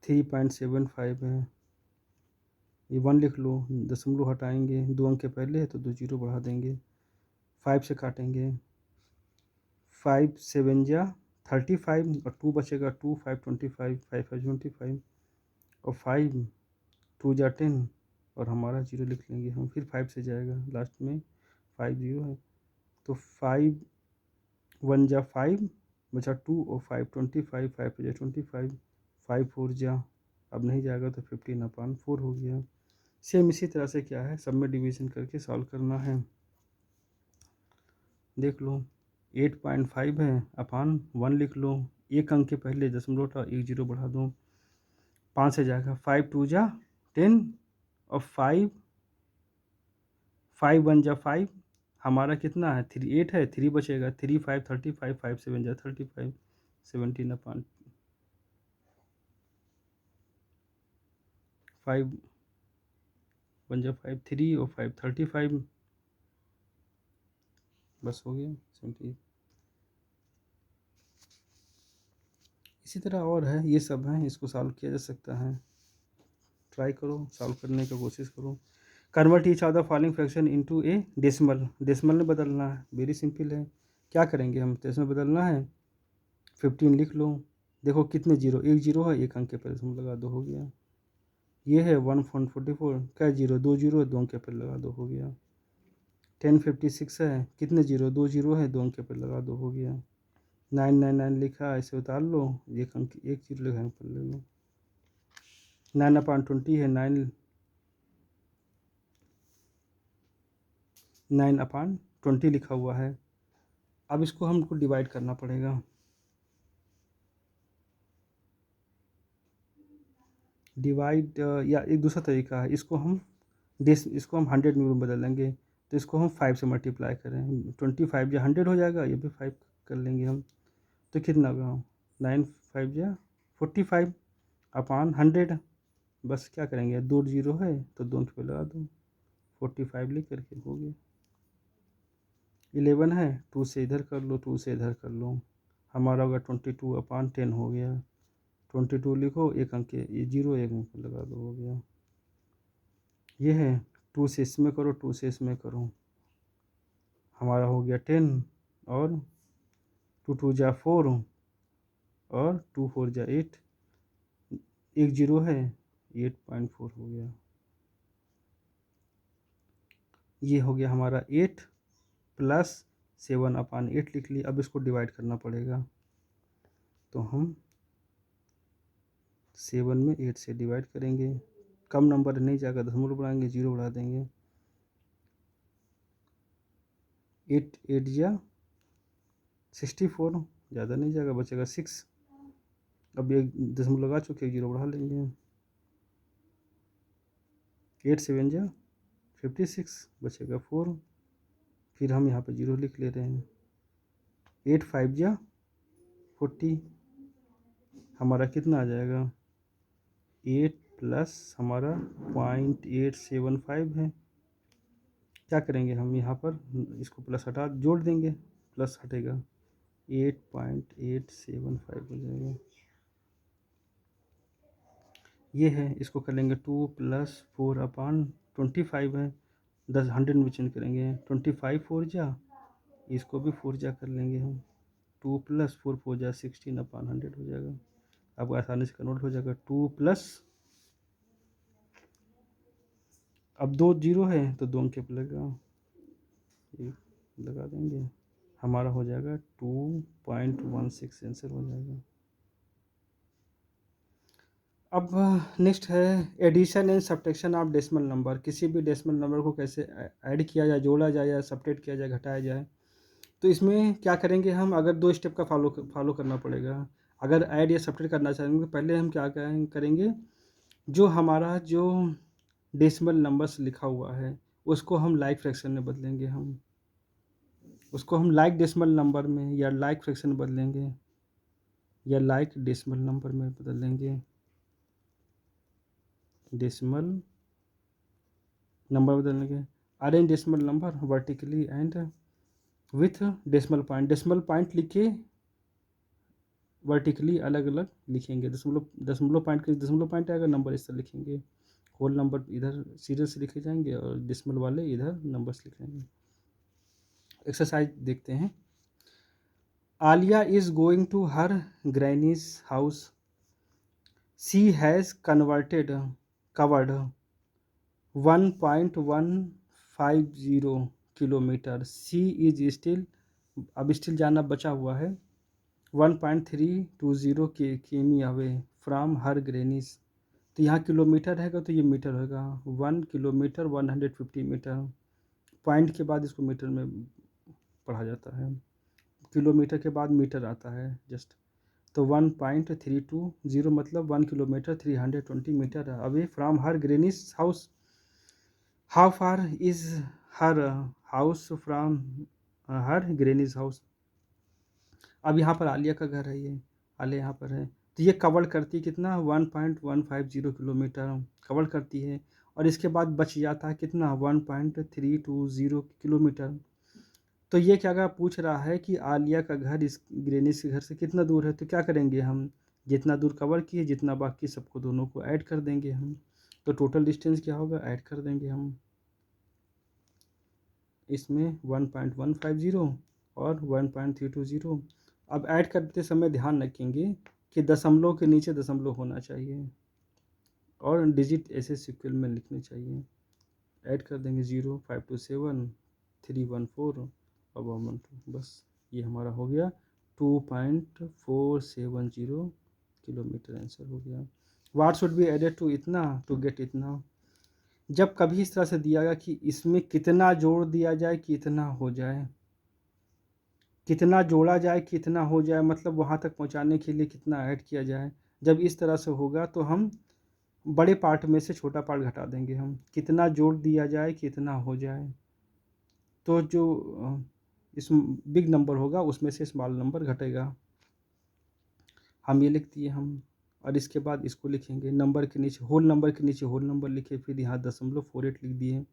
3.75 है, ये 1 लिख लो, दशमलव हटाएंगे, 2 अंक के पहले है तो 2 जीरो बढ़ा देंगे, 5 से काटेंगे, 5 7 जा 35 और 2 बचेगा, 2 5 25 5 5 25 और 5 2 जा 10 और हमारा जीरो लिख लेंगे हम, फिर 5 से जाएगा, लास्ट में 5 जीरो है तो 5 1 जा 5 बचा 2 और 5 25 5 जा 25 5 4 जा, अब नहीं जाएगा तो 15 अपान 4 हो गया। सेम इसी तरह से क्या है, सब में डिवीजन करके सॉल्व करना है। देख लो 8.5 है, अपान 1 लिख लो, एक अंक के पहले दशमलव था, 1 जीरो बढ़ा दो, 5 से जाएगा, 5 2 जा 10 और 5 1 जा 5, हमारा कितना है 3 8 है, 3 बचेगा, 3 5 35 5 7 जा 35 17 अपान 5 1 जा 5 3 और 5 35, बस हो गया 70। इसी तरह और है, ये सब हैं, इसको सॉल्व किया जा सकता है, ट्राई करो, सॉल्व करने की कोशिश करो। Convert each of the following fraction into A decimal, decimal में बदलना है, वेरी सिंपल है। क्या करेंगे हम, डेसिमल बदलना है, 15 लिख लो, देखो कितने जीरो, एक जीरो है, एक अंक के पहले हम लगा दो, हो गया। ये है 1.44, क्या जीरो, 2 जीरो, 2 अंक के पहले लगा दो, हो गया। 1056 है, कितने जीरो, 2 जीरो है, 2 अंक के पहले लगा दो, हो गया। 999 लिखा, इसे उतार लो, एक अंक, एक जीरो लिखा पर ले लो। 9/20 है, 9/20 लिखा हुआ है। अब इसको हमको डिवाइड करना पड़ेगा, डिवाइड या एक दूसरा तरीका है, इसको हम 100 में बदल देंगे, तो इसको हम 5 से मल्टीप्लाई करें, 25 या 100 हो जाएगा, ये भी 5 कर लेंगे हम, तो कितना होगा, 9 5 या 45 अपान 100, बस क्या करेंगे, 2 जीरो है तो 2 पे लगा दो, 45 लिख करके हो गया। 11 है, 2 से इधर कर लो, 2 से इधर कर लो, हमारा होगा 22 अपान 10 हो गया। 22 लिखो, एक अंक ये जीरो, एक अंक लगा दो, हो गया। ये है 2 से इसमें करो, 2 से इसमें करो, हमारा हो गया 10 और 2 2 जा 4 और 2 4 जा 8, एक जीरो है, 8.4 हो गया। ये हो गया हमारा 8 प्लस 7 अपान 8 लिख ली। अब इसको डिवाइड करना पड़ेगा, तो हम 7 में 8 से डिवाइड करेंगे, कम नंबर नहीं जाएगा, दशमलव बढ़ाएंगे, जीरो बढ़ा देंगे, 8 8 जा 64, ज़्यादा नहीं जाएगा, बचेगा 6, अब एक दशमलव लगा चुके, जीरो बढ़ा लेंगे, 8 7 जा 56, बचेगा 4, फिर हम यहाँ पे जीरो लिख ले रहे हैं, 8 5 जा 40, हमारा कितना आ जाएगा, 8 प्लस हमारा 0.875 है। क्या करेंगे हम, यहाँ पर इसको प्लस हटा, जोड़ देंगे, प्लस हटेगा, 8.875 हो जाएगा। ये है, इसको कर लेंगे 2 प्लस 4 अपान 25 है, 10 100 में चेंज करेंगे, 25 4 जा, इसको भी 4 जा कर लेंगे हम, 2 प्लस 4 4 जा 16 अपान 100 हो जाएगा। अब आसानी से कन्वर्ट हो जाएगा, 2 प्लस, अब 2 जीरो है तो 2 अंक पे लगा, लगा देंगे, हमारा हो जाएगा 2.16 आंसर हो जाएगा। अब नेक्स्ट है addition and subtraction of decimal number. किसी भी डेसिमल नंबर को कैसे ऐड किया जाए, जोड़ा जाए या सब्ट्रैक्ट किया जाए, घटाया जाए। तो इसमें क्या करेंगे हम, अगर 2 स्टेप का फॉलो करना पड़ेगा। अगर ऐड या सब्ट्रैक्ट करना चाहेंगे तो पहले हम क्या करेंगे, जो हमारा जो डेसिमल नंबर्स लिखा हुआ है उसको हम लाइक फ्रैक्शन में बदलेंगे। हम उसको हम लाइक डेसिमल नंबर में या लाइक फ्रैक्शन में बदलेंगे या लाइक डेसिमल नंबर में बदल देंगे। डेसिमल नंबर बदलेंगे। Arrange decimal number vertically and with decimal point लिख के वर्टिकली अलग अलग लिखेंगे। दशमलव पॉइंट आएगा, नंबर इस तरह लिखेंगे। होल नंबर इधर सीरियल से लिखे जाएंगे और डेसिमल वाले इधर नंबर्स लिखेंगे। एक्सरसाइज देखते हैं। Alia is going to her granny's house. She has covered 1.150 kilometre. She is still, अब स्टिल जाना बचा हुआ है, 1.320 किमी अवे फ्राम हर ग्रेनीज। तो यहाँ किलोमीटर रहेगा तो ये मीटर होगा। 1 किलोमीटर 150 मीटर। पॉइंट के बाद इसको मीटर में पढ़ा जाता है, किलोमीटर के बाद मीटर आता है जस्ट। तो 1.320 मतलब 1 kilometre 320 metre away from her granny's house. How far is her house from her granny's house. अब यहाँ पर आलिया का घर है, ये आलिया यहाँ पर है, तो ये कवर करती है कितना, 1.150 किलोमीटर कवर करती है। और इसके बाद बच जाता है कितना, 1.320 किलोमीटर। तो ये क्या पूछ रहा है कि आलिया का घर इस ग्रेनिस के घर से कितना दूर है। तो क्या करेंगे हम, जितना दूर कवर किए जितना बाकी सबको दोनों को ऐड कर देंगे हम। तो टोटल डिस्टेंस क्या होगा, ऐड कर देंगे हम इसमें 1.150 और 1.320। अब ऐड करते समय ध्यान रखेंगे कि दशमलव के नीचे दशमलव होना चाहिए और डिजिट ऐसे सीक्वल में लिखने चाहिए। ऐड कर देंगे 0, 5 2 7, 3 1 4 और 1 1 2। बस ये हमारा हो गया 2.470 किलोमीटर आंसर हो गया। What should be added to इतना टू गेट इतना। जब कभी इस तरह से दिया गया कि इसमें कितना जोड़ दिया जाए कि इतना हो जाए, कितना जोड़ा जाए कि इतना हो जाए, मतलब वहाँ तक पहुँचाने के लिए कितना ऐड किया जाए। जब इस तरह से होगा तो हम बड़े पार्ट में से छोटा पार्ट घटा देंगे। हम कितना जोड़ दिया जाए कि इतना हो जाए, तो जो इस बिग नंबर होगा उसमें से स्मॉल नंबर घटेगा। हम ये लिख दिए हम, और इसके बाद इसको लिखेंगे नंबर के नीचे, होल नंबर के नीचे होल नंबर लिखे, फिर यहाँ 0.48 लिख दिए।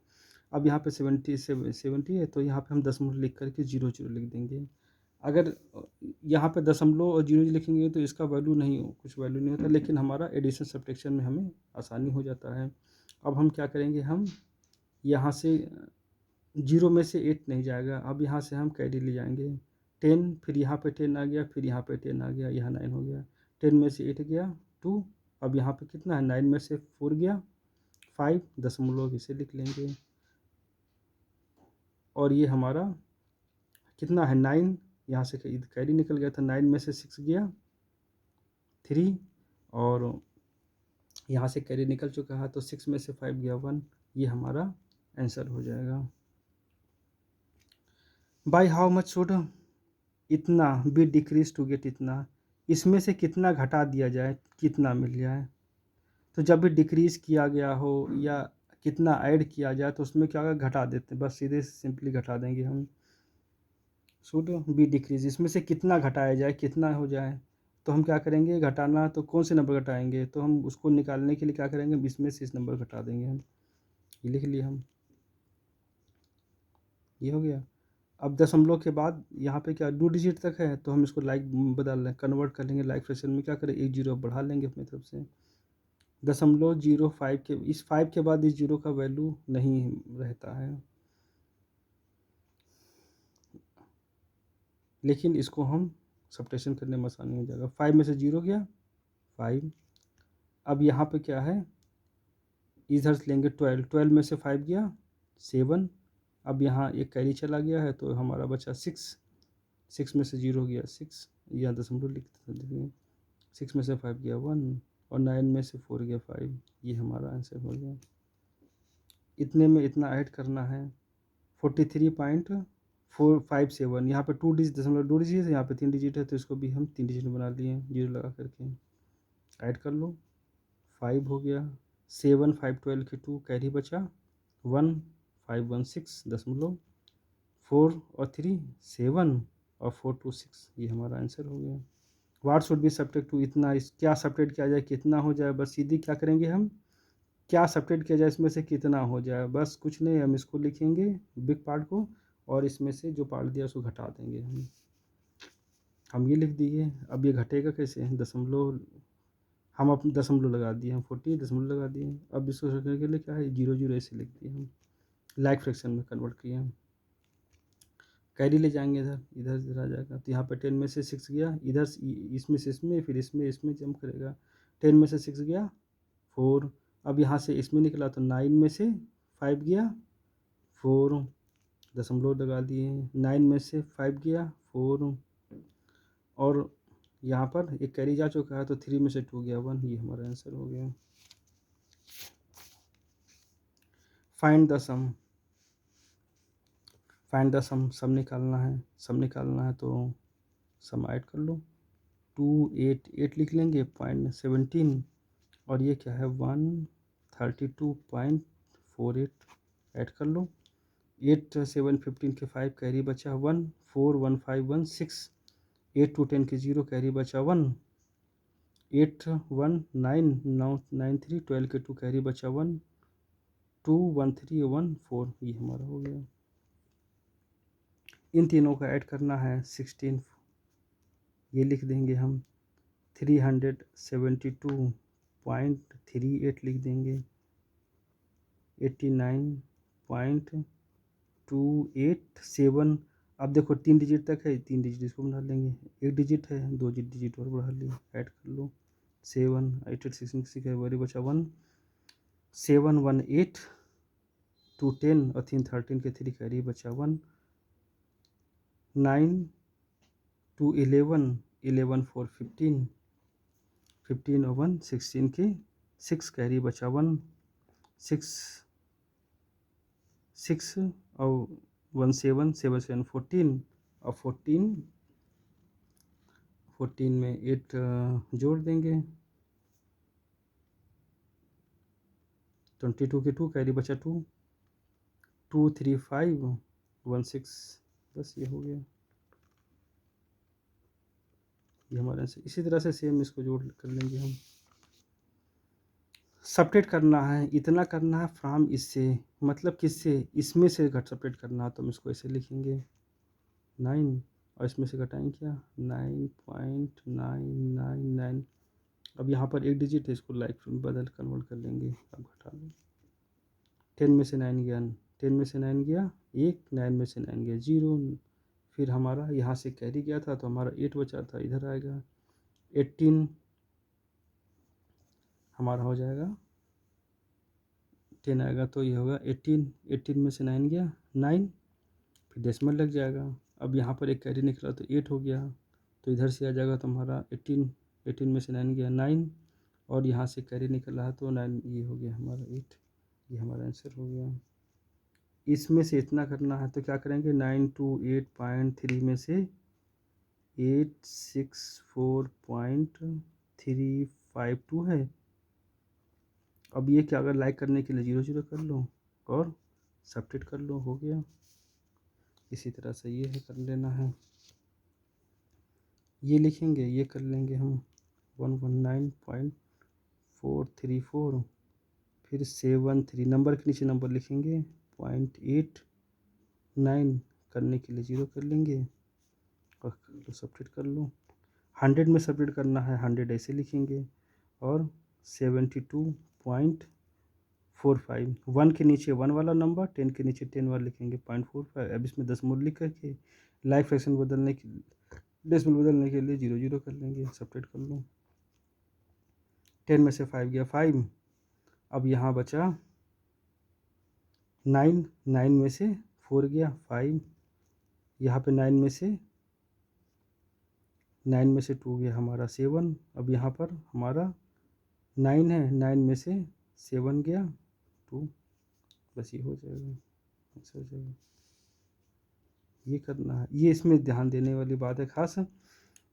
अब यहाँ पे 70 है तो यहाँ पे हम दशमलव लिख करके 00 लिख देंगे। अगर यहाँ पे दशमलव और 00 लिखेंगे तो इसका वैल्यू नहीं, कुछ वैल्यू नहीं होता, लेकिन हमारा एडिशन सब्ट्रैक्शन में हमें आसानी हो जाता है। अब हम क्या करेंगे, हम यहाँ से 0 में से 8 नहीं जाएगा, अब यहाँ से हम कैरी ले जाएंगे 10, फिर यहाँ पे 10 आ गया, फिर यहाँ पे 10 आ गया, यहाँ 9 हो गया। 10 में से 8 गया 2, अब यहाँ पे कितना है, 9 में से 4 गया 5, दशमलव इसे लिख लेंगे। और ये हमारा कितना है 9, यहाँ से कैरी निकल गया था, 9 में से 6 गया 3, और यहाँ से कैरी निकल चुका है तो 6 में से 5 गया 1। ये हमारा आंसर हो जाएगा। बाय हाउ मच शुड इतना बी डिक्रीज टू गेट इतना। इसमें से कितना घटा दिया जाए कितना मिल जाए। तो जब भी डिक्रीज किया गया हो या कितना ऐड किया जाए तो उसमें क्या होगा, घटा देते हैं, बस सीधे सिंपली घटा देंगे हम। शुड बी डिक्रीज, इसमें से कितना घटाया जाए कितना हो जाए। तो हम क्या करेंगे, घटाना तो कौन से नंबर घटाएंगे, तो हम उसको निकालने के लिए क्या करेंगे, इसमें से इस नंबर घटा देंगे हम। ये लिख लिए हम, ये हो गया। अब दशमलव के बाद यहाँ पे क्या 2 डिजिट तक है तो हम इसको लाइक बदल लें, कन्वर्ट कर लेंगे लाइक फ्रैक्शन में। क्या करें, 1 0 बढ़ा लेंगे अपनी तरफ से। 0.05 के इस 5 के बाद इस 0 का वैल्यू नहीं रहता है, लेकिन इसको हम सब्ट्रैक्शन करने में आसानी हो जाएगा। 5 में से 0 गया 5। अब यहाँ पे क्या है, इधर से लेंगे 12 में से 5 गया 7। अब यहाँ एक कैरी चला गया है तो हमारा बचा 6। 6 में से 0 गया 6, यहाँ दशमलव लिख देंगे। 6 में से 5 गया 1 और 9 में से 4 गया 5। ये हमारा आंसर हो गया। इतने में इतना ऐड करना है 43.457। यहाँ पे 2 डिजिट दशमलव 2 डिजिट है, यहाँ पे 3 डिजिट है, तो इसको भी हम 3 डिजिट बना लिए जीरो लगा करके। ऐड कर लो, 5 हो गया, 7 5 12 के 2 कैरी बचा 1 5 1 6 दशमलव 4 और 3 7 और 4 2 6। ये हमारा आंसर हो गया। What should B subtract to, इतना इस क्या सब्ट्रैक्ट किया जाए, कितना हो जाए, बस सीधी क्या करेंगे हम, क्या सब्ट्रैक्ट किया जाए इसमें से कितना हो जाए, बस कुछ नहीं, हम इसको लिखेंगे बिग पार्ट को और इसमें से जो पार्ट दिया उसको घटा देंगे हम ये लिख दिए। अब ये घटेगा कैसे, दशमलव, हम अपने दशमलव लगा दिए, हम 40 दशमलव लगा दिए। अब इसको रखने के लिए क्या है 0 0 ऐसे लिख दिए, हम लाइक फ्रैक्शन में कन्वर्ट किए हम। कैरी ले जाएंगे इधर, इधर इधर आ जाएगा, तो यहाँ पे 10 में से 6 गया इधर, इसमें से इसमें, फिर इसमें जंप करेगा। 10 में से 6 गया 4, अब यहाँ से इसमें निकला तो 9 में से 5 गया 4, दशमलव लगा दिए। 9 में से 5 गया 4 और यहाँ पर एक कैरी जा चुका है, तो 3 में से 2 गया 1। ये हमारा आंसर हो गया। Find the sum, find the sum, sum निकालना है, सम निकालना है तो सम ऐड कर लो। 2 8 8 लिख लेंगे 0.17 और ये क्या है 132.48 ऐड कर लो। 8 7 15 के 5 कैरी बचा 1 4 1 5 1 6, 8 2 10 के 0 कैरी बचा 1, 8 1 9 9 9 3 12 के 2 कैरी बचा 1 2 1 3 1 4। ये हमारा हो गया। इन तीनों का ऐड करना है 16, ये लिख देंगे हम 372.38 लिख देंगे 89.287। अब देखो 3 डिजिट तक है, 3 डिजिट इसको बढ़ा लेंगे, 1 डिजिट है 2 डिजिट और बढ़ा लिए, ऐड कर लो 7 8 8 16 6 है, वरी बचा 1 7 1 8 2 10 और 3 13 के 3 कैरी बचा 1 9 2 11 11 4 15 15 और 1 16 के 6 कैरी बचा 1 6 6 और 1 7 7 7 14 और 14 में 8 जोड़ देंगे 22 के 2 कैरी बचा 2 2 3 5 1 6। बस ये हो गया, ये हमारा आंसर। इसी तरह से सेम इसको जोड़ कर लेंगे हम। सपरेट करना है, इतना करना है फ्रॉम इससे, मतलब किससे, इसमें से घट सपरेट करना है, तो हम इसको ऐसे लिखेंगे 9 और इसमें से घटाएंगे क्या 9.999। अब यहाँ पर एक डिजिट है, इसको लाइक में बदल कन्वर्ट कर लेंगे। अब घटा लो, 10 में से 9 गया, 10 में से 9 गया 1, 9 में से 9 गया 0, फिर हमारा यहाँ से कैरी गया था तो हमारा 8 बचा था, इधर आएगा 18 हमारा हो जाएगा 10 आएगा, तो ये होगा 18, 18 में से 9 गया 9, फिर डेसिमल लग जाएगा। अब यहाँ पर एक कैरी निकला तो 8 हो गया, तो इधर से आ जाएगा, तो हमारा 18, 18 में से 9 गया 9 और यहाँ से कैरी निकल रहा तो 9, ये हो गया हमारा 8। ये हमारा आंसर हो गया। इसमें से इतना करना है तो क्या करेंगे 928.3 में से 864.352 है। अब ये क्या, अगर लाइक करने के लिए 0 0 कर लो और सब्ट्रैक्ट कर लो, हो गया। इसी तरह से ये है कर लेना है, ये लिखेंगे, ये कर लेंगे हम 119.434, फिर 73 नंबर के नीचे नंबर लिखेंगे 0.89 करने के लिए 0 कर लेंगे और सब्ट्रैक्ट कर लो। 100 में सब्ट्रैक्ट करना है, 100 ऐसे लिखेंगे और 72.45, 1 के नीचे 1 वाला नंबर, 10 के नीचे 10 वाला लिखेंगे 0.45। अब इसमें दशमलव लिख करके लाइक फ्रैक्शन बदलने के डेसिमल बदलने के लिए 0 0 कर लेंगे, सब्ट्रैक्ट कर लो। 10 में से 5 गया 5, अब यहाँ बचा 9, 9 में से 4 गया 5, यहाँ पे 9 में से 9 में से 2 गया हमारा 7। अब यहाँ पर हमारा 9 है, 9 में से 7 गया 2, बस ये हो जाएगा, ऐसा हो जाएगा। ये करना है, ये इसमें ध्यान देने वाली बात है खास।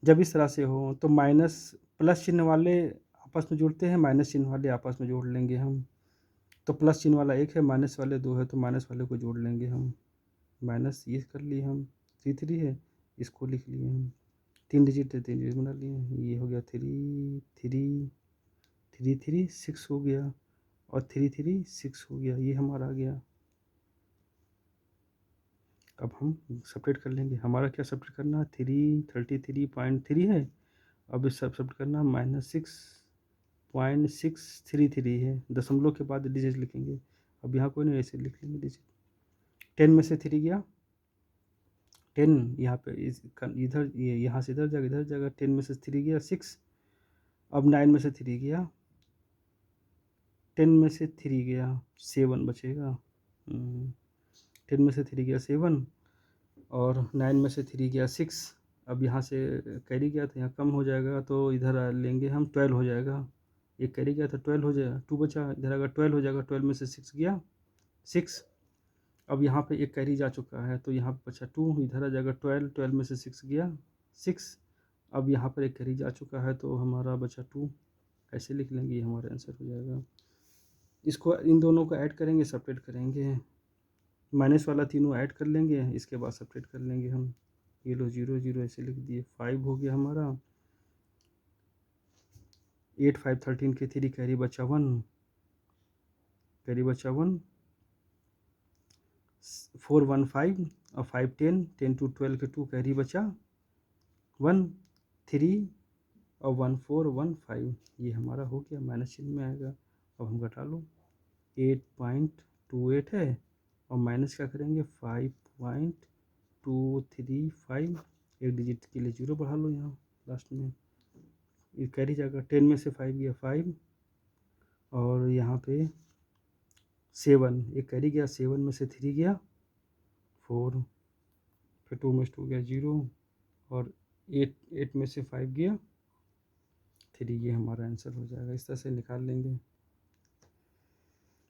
जब इस तरह से हो तो माइनस प्लस चिन्ह वाले आपस में जुड़ते हैं, माइनस चिन्ह वाले आपस में जोड़ लेंगे हम। तो प्लस चिन्ह वाला 1 है, माइनस वाले 2 है, तो माइनस वाले को जोड़ लेंगे हम। माइनस ये कर लिए हम, 3 है, इसको लिख लिए हम। 3 डिजिट है, 3 डिजिट बना लिए। ये हो गया 3 3 3 3 6 हो गया, और 3 3 6 हो गया, ये हमारा आ गया। अब हम सब्ट्रैक्ट कर लेंगे। हमारा क्या सब्ट्रैक्ट करना है, 333.3 है। अब इस सब सब्ट्रैक्ट करना -6.633 है। दशमलव के बाद डिजिट लिखेंगे। अब यहाँ कोई नहीं, ऐसे लिख लेंगे डिजिट। 10 में से 3 गया 10, यहाँ पे इधर ये यहाँ से इधर जाएगा, इधर जाएगा। 10 में से 3 गया 6। अब 9 में से 3 गया, 10 में से 3 गया 7 बचेगा। 10 में से 3 गया 7, और 9 में से 3 गया 6। अब यहाँ से कैरी गया तो यहाँ कम हो जाएगा, तो इधर लेंगे हम 12 हो जाएगा। एक कैरी गया तो 12 हो जाएगा, 2 बचा, इधर अगर 12 हो जाएगा। 12 में से 6 गया 6। अब यहाँ पे एक कैरी जा चुका है, तो यहाँ पे बचा 2, इधर आ जाएगा 12। 12 में से 6 गया 6। अब यहाँ पर एक कैरी जा चुका है, तो हमारा बचा 2, ऐसे लिख लेंगे, ये हमारा आंसर हो जाएगा। इसको इन दोनों को ऐड करेंगे, सब्ट्रैक्ट करेंगे। माइनस वाला तीनों ऐड कर लेंगे, इसके बाद सब्ट्रैक्ट कर लेंगे हम। ये लो 0 0 ऐसे लिख दिए। 5 हो गया हमारा। 8 5 13 के 3 कैरी बचा 1, कैरी बचा 1। 4 1 5 और 5 10, 10 to 12 के 2 कैरी बचा 1 3 और 1 4 1 5। ये हमारा हो गया, माइनस चिन्ह में आएगा। अब हम घटा लो, 8.28 है, और माइनस क्या करेंगे 5.235। एक डिजिट के लिए 0 बढ़ा लो यहाँ लास्ट में, ये कैरी जाएगा। 10 में से 5 गया 5, और यहाँ पे 7, एक कैरी गया। 7 में से 3 गया 4, फिर 2 में से 2 गया 0, और 8 में से 5 गया 3। ये हमारा आंसर हो जाएगा, इस तरह से निकाल लेंगे।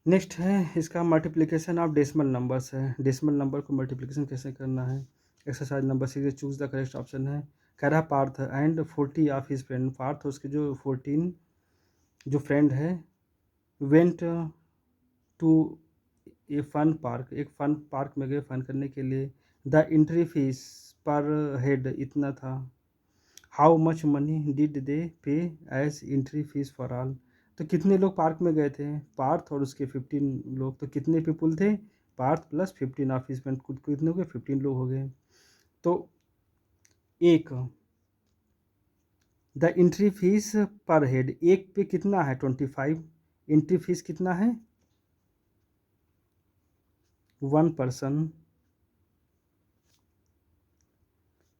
नेक्स्ट है इसका मल्टीप्लिकेशन ऑफ डेसिमल नंबर्स है। डेसिमल नंबर को मल्टीप्लिकेशन कैसे करना है। Exercise number 6, choose the correct option है। कह रहा Parth and 40 of his friend. Parth उसके जो 14 जो फ्रेंड है, went to a fun park, एक फन पार्क में गए फन करने के लिए। The entry fees per head इतना था। How much money did they pay as entry fees for all. तो कितने लोग पार्क में गए थे, पार्थ और उसके 15 लोग। तो कितने पीपुल थे, Parth plus 15 of his friend, कितने हो गए 15 लोग हो गए। तो एक the entry fees per head, एक पे कितना है 25। एंट्री फीस कितना है 1 पर्सन।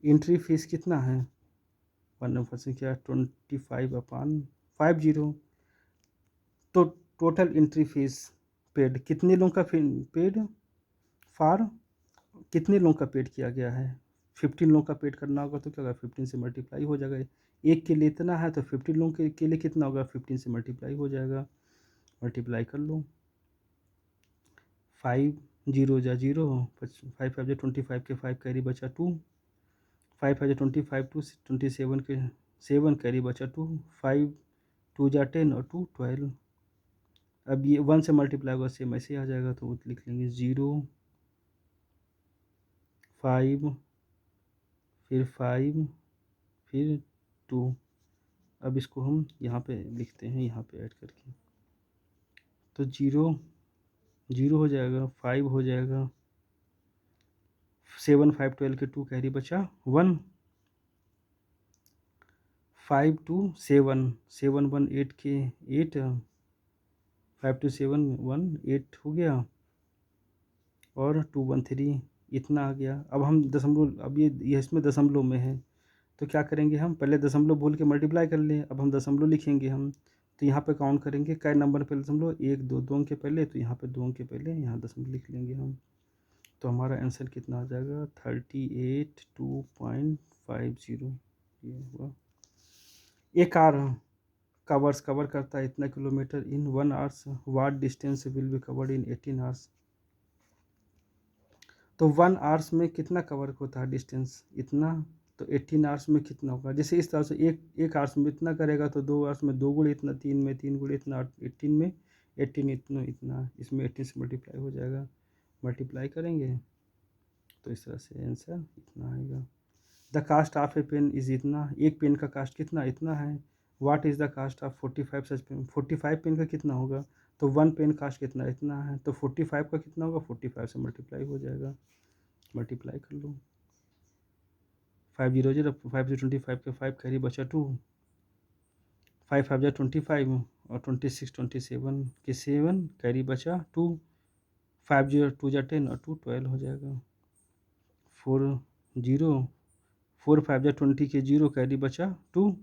एंट्री फीस कितना है 1 पर्सन, क्या 25/50। तो टोटल एंट्री फीस पेड, कितने लोगों का पेड फॉर, कितने लोगों का पेड किया गया है। 15 लोगों का पेड करना होगा, तो क्या होगा 15 से मल्टीप्लाई हो जाएगा। एक के लिए इतना है, तो 15 लोगों के लिए कितना होगा 15 से मल्टीप्लाई हो जाएगा। मल्टीप्लाई कर लो, 5 0 जा 0, 5 5 25 के 5 कैरी बचा 2, 5 5 25 2 27 के 7 कैरी बचा 2, 5 2 जा 10 और 2 12। अब ये 1 से मल्टीप्लाई होगा, सेम ऐसे आ जाएगा, तो लिख लेंगे 0 5 फिर 5 फिर 2। अब इसको हम यहाँ पे लिखते हैं, यहाँ पे ऐड करके। तो 0 0 हो जाएगा, 5 हो जाएगा, 7 5 12 के 2 कैरी बचा 1, 5 2 7 7 1 8 के 8, 5 2 7 1 8 हो गया, और 2 1 3 इतना आ गया। अब हम दशमलव, अब ये इसमें दशमलव में है, तो क्या करेंगे हम, पहले दशमलव बोल के मल्टीप्लाई कर लें। अब हम दशमलव लिखेंगे हम, तो यहाँ पे काउंट करेंगे कै नंबर पे दशमलव, 1 2 2 अंक के पहले, तो यहाँ पे 2 अंक के पहले यहाँ दशमलव लिख लेंगे हम। तो हमारा आंसर कितना आ जाएगा 38.250, ये हुआ। एक कार कवर करता है इतना kilometre in 1 hours, what distance will be covered in 18 hours. तो 1 आवर्स में कितना कवर होता है डिस्टेंस इतना, तो 18 आवर्स में कितना होगा। जैसे इस तरह से एक आवर्स में इतना करेगा तो 2 आवर्स में 2 गुणे इतना, 3 में 3 गुणे इतना, 18 में 18 इतना, इसमें 18 से मल्टीप्लाई हो जाएगा। मल्टीप्लाई करेंगे तो इस तरह से आंसर इतना आएगा। The cost of a pen is इतना, एक पेन का कास्ट कितना इतना है। What is the cost of 45 such pen, 45 pen का कितना होगा, तो 1 पेन कास्ट कितना इतना है, तो 45 का कितना होगा, 45 से मल्टीप्लाई हो जाएगा। मल्टीप्लाई कर लो, 5 0 0, 5 से 25 के 5 कैरी बचा 2, 5 5 जा 25 और 26 27 के 7 कैरी बचा 2, 5 0 2 जा 10 और 2 12 हो जाएगा। 4 0, 4 5 जा 20 के 0 कैरी बचा 2,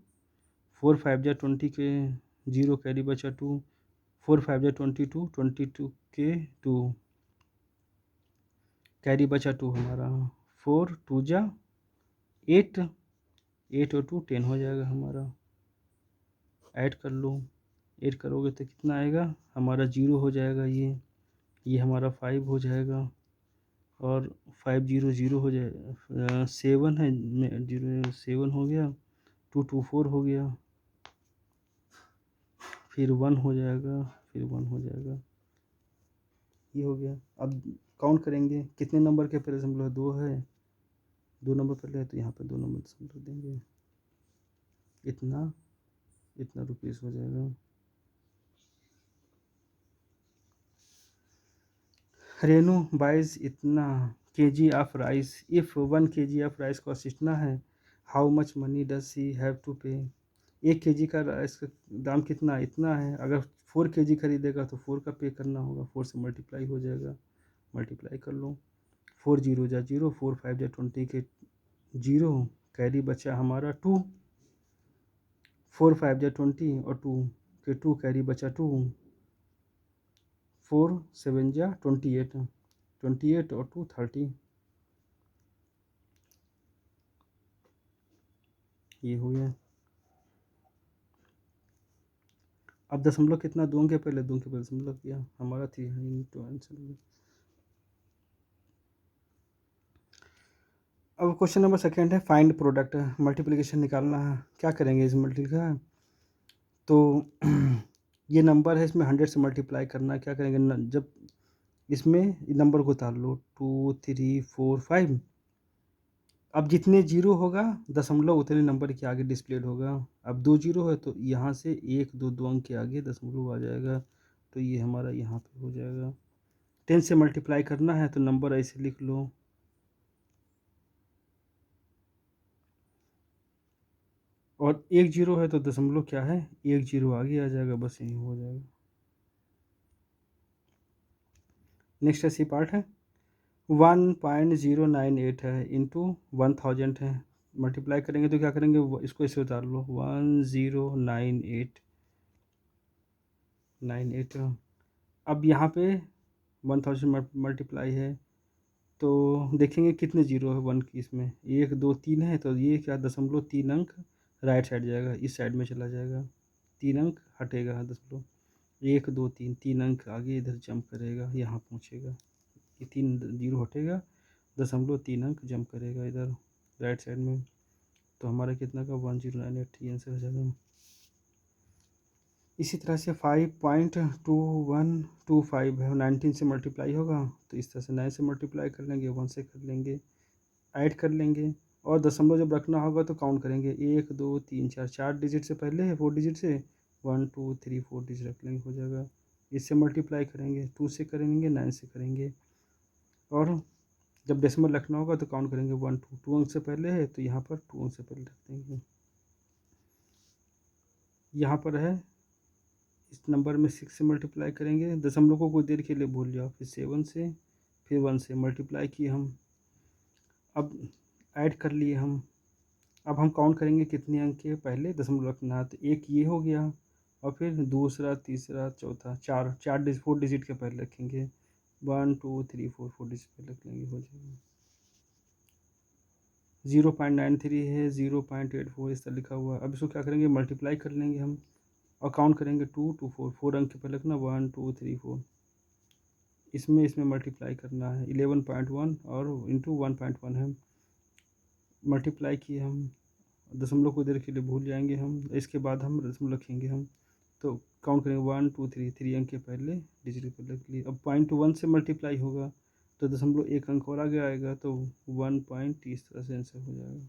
4 5 जा 20 के 0 कैरी बचा 2, 4 5 जा 22 22 के 2 कैरी बचा 2 हमारा, 4 2 जा 8, 8 और 2 10 हो जाएगा हमारा। ऐड कर लो, ऐड करोगे तो कितना आएगा हमारा, 0 हो जाएगा। ये हमारा 5 हो जाएगा और 5 0 0 हो जाएगा, 7 है 0 7 हो गया, 2 2 4 हो गया, फिर 1 हो जाएगा, फिर 1 हो जाएगा, ये हो गया। अब काउंट करेंगे कितने नंबर के पहले दशमलव 2 है, 2 नंबर पहले है तो यहाँ पे 2 नंबर दशमलव देंगे, इतना इतना रुपीस हो जाएगा। रेनू बाइज इतना kg of rice, if 1 kg of rice cost इतना है, how much money does she have to pay. 1 kg का राइस का दाम कितना इतना है, अगर 4 kg खरीदेगा तो 4 का पे करना होगा, 4 से मल्टीप्लाई हो जाएगा। मल्टीप्लाई कर लो, 4 0 जा 0, 4 5 जा 20 के 0 कैरी बचा हमारा 2, 4 5 जा 20 और 2 के 2 कैरी बचा 2, 4 7 जा 28, 28 और 2 30, ये हो गया। अब दशमलव कितना दूंगे के पहले दशमलव किया हमारा 3 तो आंसर। अब क्वेश्चन नंबर सेकेंड है, फाइंड प्रोडक्ट, मल्टीप्लिकेशन निकालना है। क्या करेंगे इस मल्टी का, तो ये नंबर है, इसमें 100 से मल्टीप्लाई करना है। क्या करेंगे जब इसमें नंबर को उतार लो, 2 3 4 5, अब जितने जीरो होगा दशमलव उतने नंबर के आगे डिस्प्लेड होगा। अब 2 जीरो है तो यहाँ से 1 2 2 अंक के आगे दशमलव आ जाएगा, तो ये हमारा यहाँ पे हो जाएगा। 10 से मल्टीप्लाई करना है तो नंबर ऐसे लिख लो, और 1 जीरो है तो दशमलव क्या है 1 जीरो आगे आ जाएगा, बस यही हो जाएगा। नेक्स्ट ऐसी पार्ट है 1.098 है इंटू 1000 है। मल्टीप्लाई करेंगे तो क्या करेंगे, इसको ऐसे उतार लो 1098। अब यहाँ पे 1000 मल्टीप्लाई है तो देखेंगे कितने जीरो है 1 की, इसमें 1 2 3 है, तो ये क्या दशमलव 3 अंक राइट साइड जाएगा, इस साइड में चला जाएगा, 3 अंक हटेगा दशमलव, 1 2 3 3 अंक आगे इधर जंप करेगा, यहाँ पहुँचेगा, ये 3 जीरो हटेगा, दशमलव 3 अंक जंप करेगा इधर राइट साइड में, तो हमारा कितना का 1098 ये आंसर हो जाएगा। इसी तरह से 5.2125 है, 19 से मल्टीप्लाई होगा तो इस तरह से 9 से मल्टीप्लाई कर लेंगे, 1 से कर लेंगे, ऐड कर लेंगे, और दशमलव जब रखना होगा तो काउंट करेंगे 1 2 3 4, 4 डिजिट से पहले है 4 डिजिट से 1 2 3 4 डिजिट रख लेंगे, हो जाएगा। इससे मल्टीप्लाई करेंगे, 2 से करेंगे, 9 से करेंगे, और जब डेसिमल रखना होगा तो काउंट करेंगे 1 2, 2 अंक से पहले है तो यहाँ पर 2 अंक से पहले रख देंगे। यहाँ पर है इस नंबर में 6 से मल्टीप्लाई करेंगे, दशमलव को कुछ देर के लिए भूल जाओ, फिर 7 से, फिर 1 से मल्टीप्लाई किए हम, अब ऐड कर लिए हम। अब हम काउंट करेंगे कितने अंक के पहले दशमलव रखना है, तो एक ये हो गया, और फिर दूसरा तीसरा चौथा, 4 डिजिट के पहले रखेंगे, 1 2 3 4 4 डिजिट पहले रख लेंगे, हो जाएगा। 0.93 है, 0.84 इस तरह लिखा हुआ है। अब इसको क्या करेंगे, मल्टीप्लाई कर लेंगे हम और काउंट करेंगे 2 2 4 4 अंक के पहले रखना 1 2 3 4, इसमें मल्टीप्लाई करना है 11.1 और इंटू 1.1 है। मल्टीप्लाई किए हम, दशमलव को देर के लिए भूल जाएंगे हम, इसके बाद हम दशमलव रखेंगे हम, तो काउंट करेंगे 1 2 3 3 अंक के पहले डिजिट के पहले के लिए। अब 0.1 से मल्टीप्लाई होगा तो दशमलव एक अंक और आगे आएगा तो 1 इस तरह से आंसर हो जाएगा।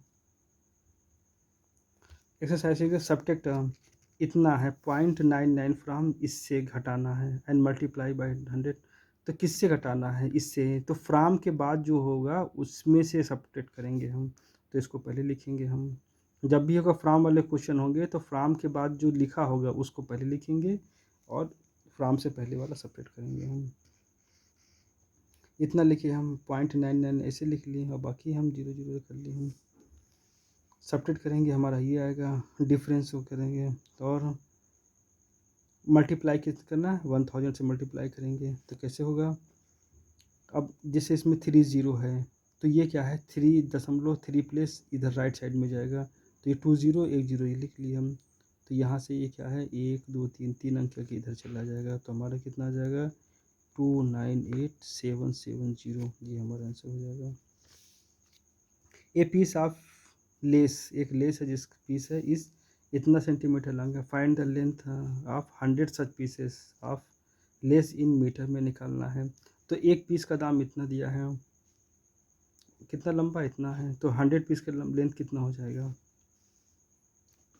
एक्सरसाइज सब्ट्रैक्ट इतना है 0.99 फ्राम इससे घटाना है एंड मल्टीप्लाई बाय 100, तो किससे घटाना है, इससे, तो फ्राम के बाद जो होगा उसमें से सब्ट्रैक्ट करेंगे हम, तो इसको पहले लिखेंगे हम। जब भी होगा फ्राम वाले क्वेश्चन होंगे तो फ्राम के बाद जो लिखा होगा उसको पहले लिखेंगे और फ्राम से पहले वाला सब्ट्रैक्ट करेंगे हम। इतना लिखे हम 0.99 ऐसे लिख लिए और बाकी हम 0 कर लिए हम। सब्ट्रैक्ट करेंगे हमारा ये आएगा, डिफरेंस को करेंगे और मल्टीप्लाई किस करना है 1000 से मल्टीप्लाई करेंगे तो कैसे होगा। अब जैसे इसमें 3 0 है तो ये क्या है 3.3 प्लेस इधर राइट साइड में जाएगा, तो ये 2 0 1 0 ये लिख लिए हम। तो यहाँ से ये क्या है 1 2 3 3 अंक के इधर चला जाएगा, तो हमारा कितना आ जाएगा 298770, ये हमारा आंसर हो जाएगा। ए पीस ऑफ लेस, एक लेस है जिस पीस है इस इतना सेंटीमीटर लॉन्ग है, find the length of 100 such pieces of lace in metre में निकालना है। तो एक पीस का दाम इतना दिया है, कितना लंबा इतना है, तो 100 पीस का लेंथ कितना हो जाएगा,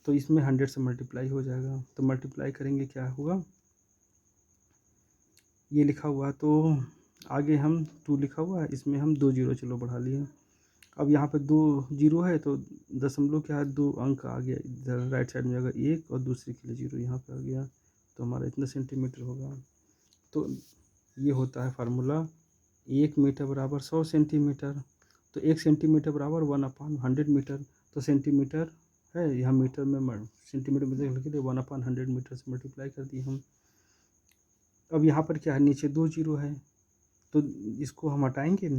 तो इसमें 100 से मल्टीप्लाई हो जाएगा, तो मल्टीप्लाई करेंगे क्या होगा, ये लिखा हुआ तो आगे हम 2 लिखा हुआ है, इसमें हम 2 0 चलो बढ़ा लिए। अब यहाँ पे 2 0 है तो दशमलव क्या है 2 अंक आ गया इधर राइट साइड में जाएगा 1 और दूसरे के लिए 0 यहाँ पे आ गया, तो हमारा इतना सेंटीमीटर होगा। तो ये होता है फार्मूला 1 मीटर बराबर 100 सेंटीमीटर, तो 1 सेंटीमीटर बराबर 1/100 मीटर, तो सेंटीमीटर है यहाँ मीटर में सेंटीमीटर में लिख के 1/100 मीटर से मल्टीप्लाई कर दिए हम। अब यहाँ पर क्या है नीचे 2 0 है तो इसको हम हटाएंगे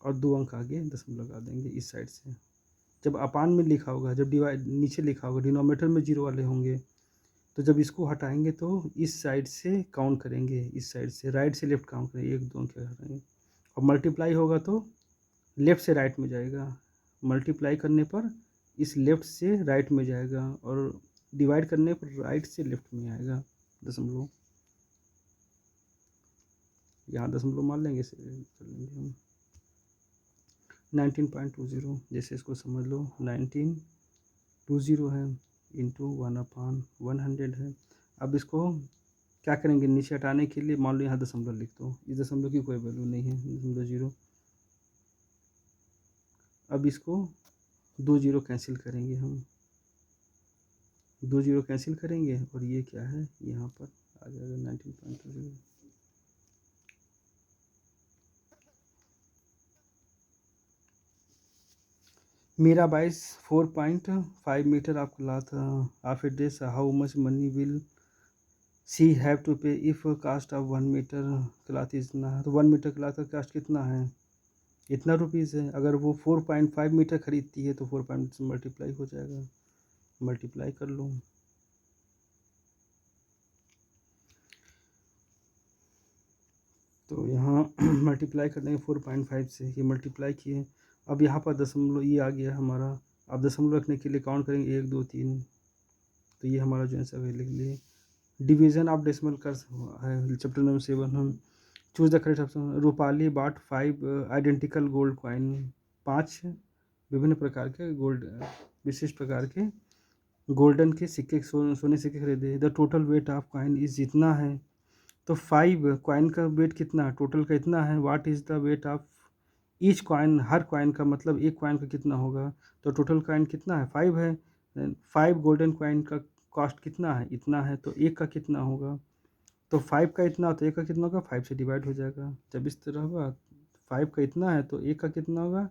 और 2 अंक आगे दशमलव लगा देंगे इस साइड से। जब अपान में लिखा होगा, जब डिवाइड नीचे लिखा होगा डिनोमिनेटर में 0 वाले होंगे, तो जब इसको हटाएंगे तो इस साइड से काउंट करेंगे, इस साइड से राइट से लेफ्ट काउंट करेंगे 1 2 क्या करेंगे, और मल्टीप्लाई होगा तो लेफ़्ट से राइट में जाएगा, मल्टीप्लाई करने पर इस लेफ़्ट से राइट में जाएगा और डिवाइड करने पर राइट से लेफ्ट में आएगा दशमलव, यहाँ दशमलव मान लेंगे इसे कर लेंगे हम 19.20, जैसे इसको समझ लो 1920 है इंटू 1/100 है। अब इसको क्या करेंगे नीचे हटाने के लिए, मान लो यहाँ दशमलव लिख दो, इस दशमलव की कोई वैल्यू नहीं है, दशमलव 0। अब इसको 2 0 कैंसिल करेंगे हम, 2 0 कैंसिल करेंगे और ये क्या है यहाँ पर आ जाएगा 19.20। मेरा बाइस 4.5 मीटर आपको ला था of a dress, how much money will she have to pay if cost of 1 metre cloth इतना है, तो 1 मीटर क्लॉथ का कास्ट कितना है इतना रुपीज़ है। अगर वो 4.5 मीटर खरीदती है तो 4 से मल्टीप्लाई हो जाएगा, मल्टीप्लाई कर लो। तो यहाँ मल्टीप्लाई कर देंगे 4.5 से, ये मल्टीप्लाई किए। अब यहाँ पर दशमलव ये आ गया हमारा, अब दशमलव रखने के लिए काउंट करेंगे 1 2 3, तो ये हमारा जो आंसर है लिख लिए। डिवीजन ऑफ डेसिमल कर है चैप्टर नंबर 7 हम। Choose the correct option. Rupali बाट 5 आइडेंटिकल गोल्ड कॉइन, 5 विभिन्न प्रकार के गोल्ड विशिष्ट प्रकार के गोल्डन के सिक्के सोने सिक्के खरीदे। The total weight of coin is जितना है, तो 5 कॉइन का वेट कितना है टोटल का इतना है। What is the weight of each coin, her coin का मतलब एक कॉइन का कितना होगा, तो टोटल कॉइन कितना है 5 है। 5 गोल्डन कॉइन का कॉस्ट कितना है इतना है, तो एक का कितना होगा, तो 5 का इतना तो एक का कितना होगा 5 से डिवाइड हो जाएगा। जब इस तरह होगा 5 का इतना है तो एक का कितना होगा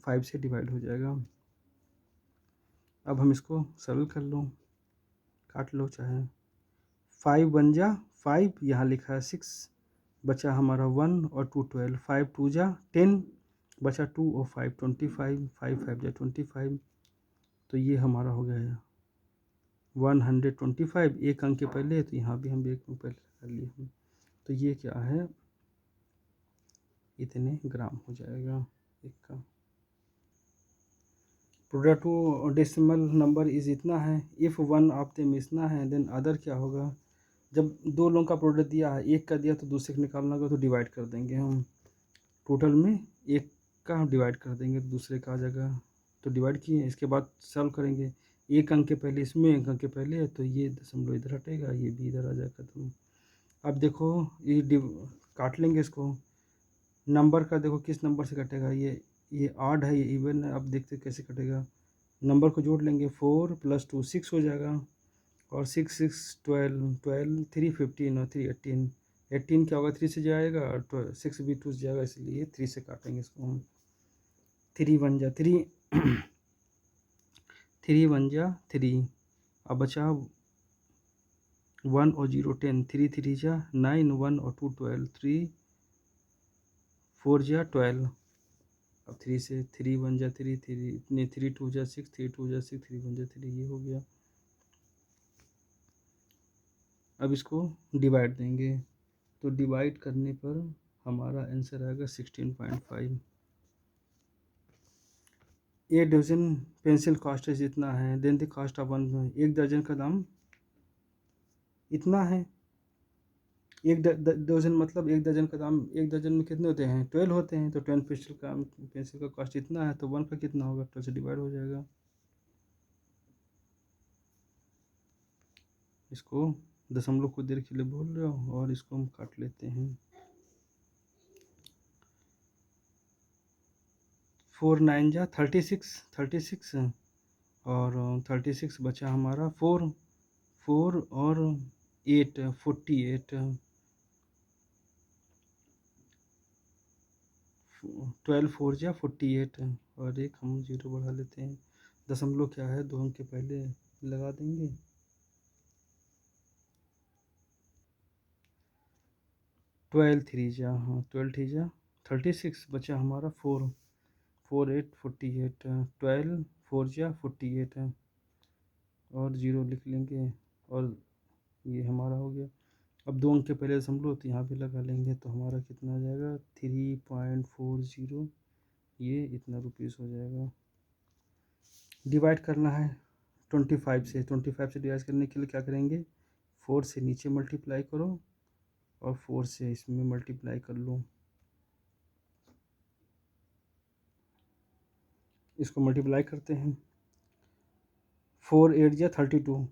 5 से डिवाइड हो जाएगा। अब हम इसको सरल कर लो, काट लो चाहे, 5 बन जा 5, यहाँ लिखा है 6, बचा हमारा 1 और 2 12, 5 2 जा 10, बचा 2 और 5 25, 5 5 जा 25, तो ये हमारा हो गया है 125। एक अंक के पहले है तो यहाँ भी हम एक अंक पहले कर लिए हम, तो ये क्या है, इतने ग्राम हो जाएगा एक का। Product two decimal number is इतना है, इफ़ वन ऑफ देम इतना है देन अदर क्या होगा। जब दो लोगों का प्रोडक्ट दिया है, एक का दिया तो दूसरे का निकालना होगा, तो डिवाइड कर देंगे हम, टोटल में एक का हम डिवाइड कर देंगे तो दूसरे का आ जाएगा, तो डिवाइड किए, इसके बाद सॉल्व करेंगे। एक अंक के पहले इसमें, एक अंक के पहले है तो ये दशमलव इधर हटेगा, ये भी इधर आ जाएगा। तो अब देखो ये काट लेंगे इसको, नंबर का देखो किस नंबर से कटेगा, ये ऑड है, ये इवन है। अब देखते कैसे कटेगा, नंबर को जोड़ लेंगे, 4 + 2 6 हो जाएगा, और 6 6 12 12 3 15 और 3 18, 18 क्या होगा 3 से जाएगा, और 6 भी 2 से जाएगा, इसलिए 3 से काटेंगे इसको हम। 3 1 जा 3 3 1 जा 3, अब बचा 1 और 0 10, 3 3 जा 9, 1 और 2 12, 3 4 जा 12, अब 3 से 3 1 जा 3 3 नहीं 3 2 जा 6, 3 2 जा 6, 3 1 जा 3, ये हो गया। अब इसको डिवाइड देंगे, तो डिवाइड करने पर हमारा आंसर आएगा 16.5। 1 डजन पेंसिल कॉस्ट है जितना है, देन द कॉस्ट ऑफ 1, एक दर्जन का दाम इतना है। एक डजन मतलब एक दर्जन का दाम, एक दर्जन में कितने होते हैं 12 होते हैं, तो 12 पेंसिल का कॉस्ट इतना है, तो 1 का कितना होगा, 12 से डिवाइड हो जाएगा। इसको दशमलव को देर के लिए बोल रहे हो, और इसको हम काट लेते हैं। 4 9 जा 36, 36 और 36 बचा हमारा 4 4 और 8 48, 12 4 जा 48, और एक हम 0 बढ़ा लेते हैं। दशमलव क्या है, 2 अंक के पहले लगा देंगे। 12 3 जा, हाँ 12 3 जा 36, बचा हमारा 4 4 8 48, 12 4 जा 48, और 0 लिख लेंगे, और ये हमारा हो गया। अब 2 अंक के पहले दशमलव तो यहाँ पे लगा लेंगे, तो हमारा कितना आ जाएगा 3.40, ये इतना रुपीस हो जाएगा। डिवाइड करना है 25 से, 25 से डिवाइड करने के लिए क्या करेंगे, 4 से नीचे मल्टीप्लाई करो, और 4 से इसमें मल्टीप्लाई कर लो, इसको मल्टीप्लाई करते हैं। 4 8 जा 32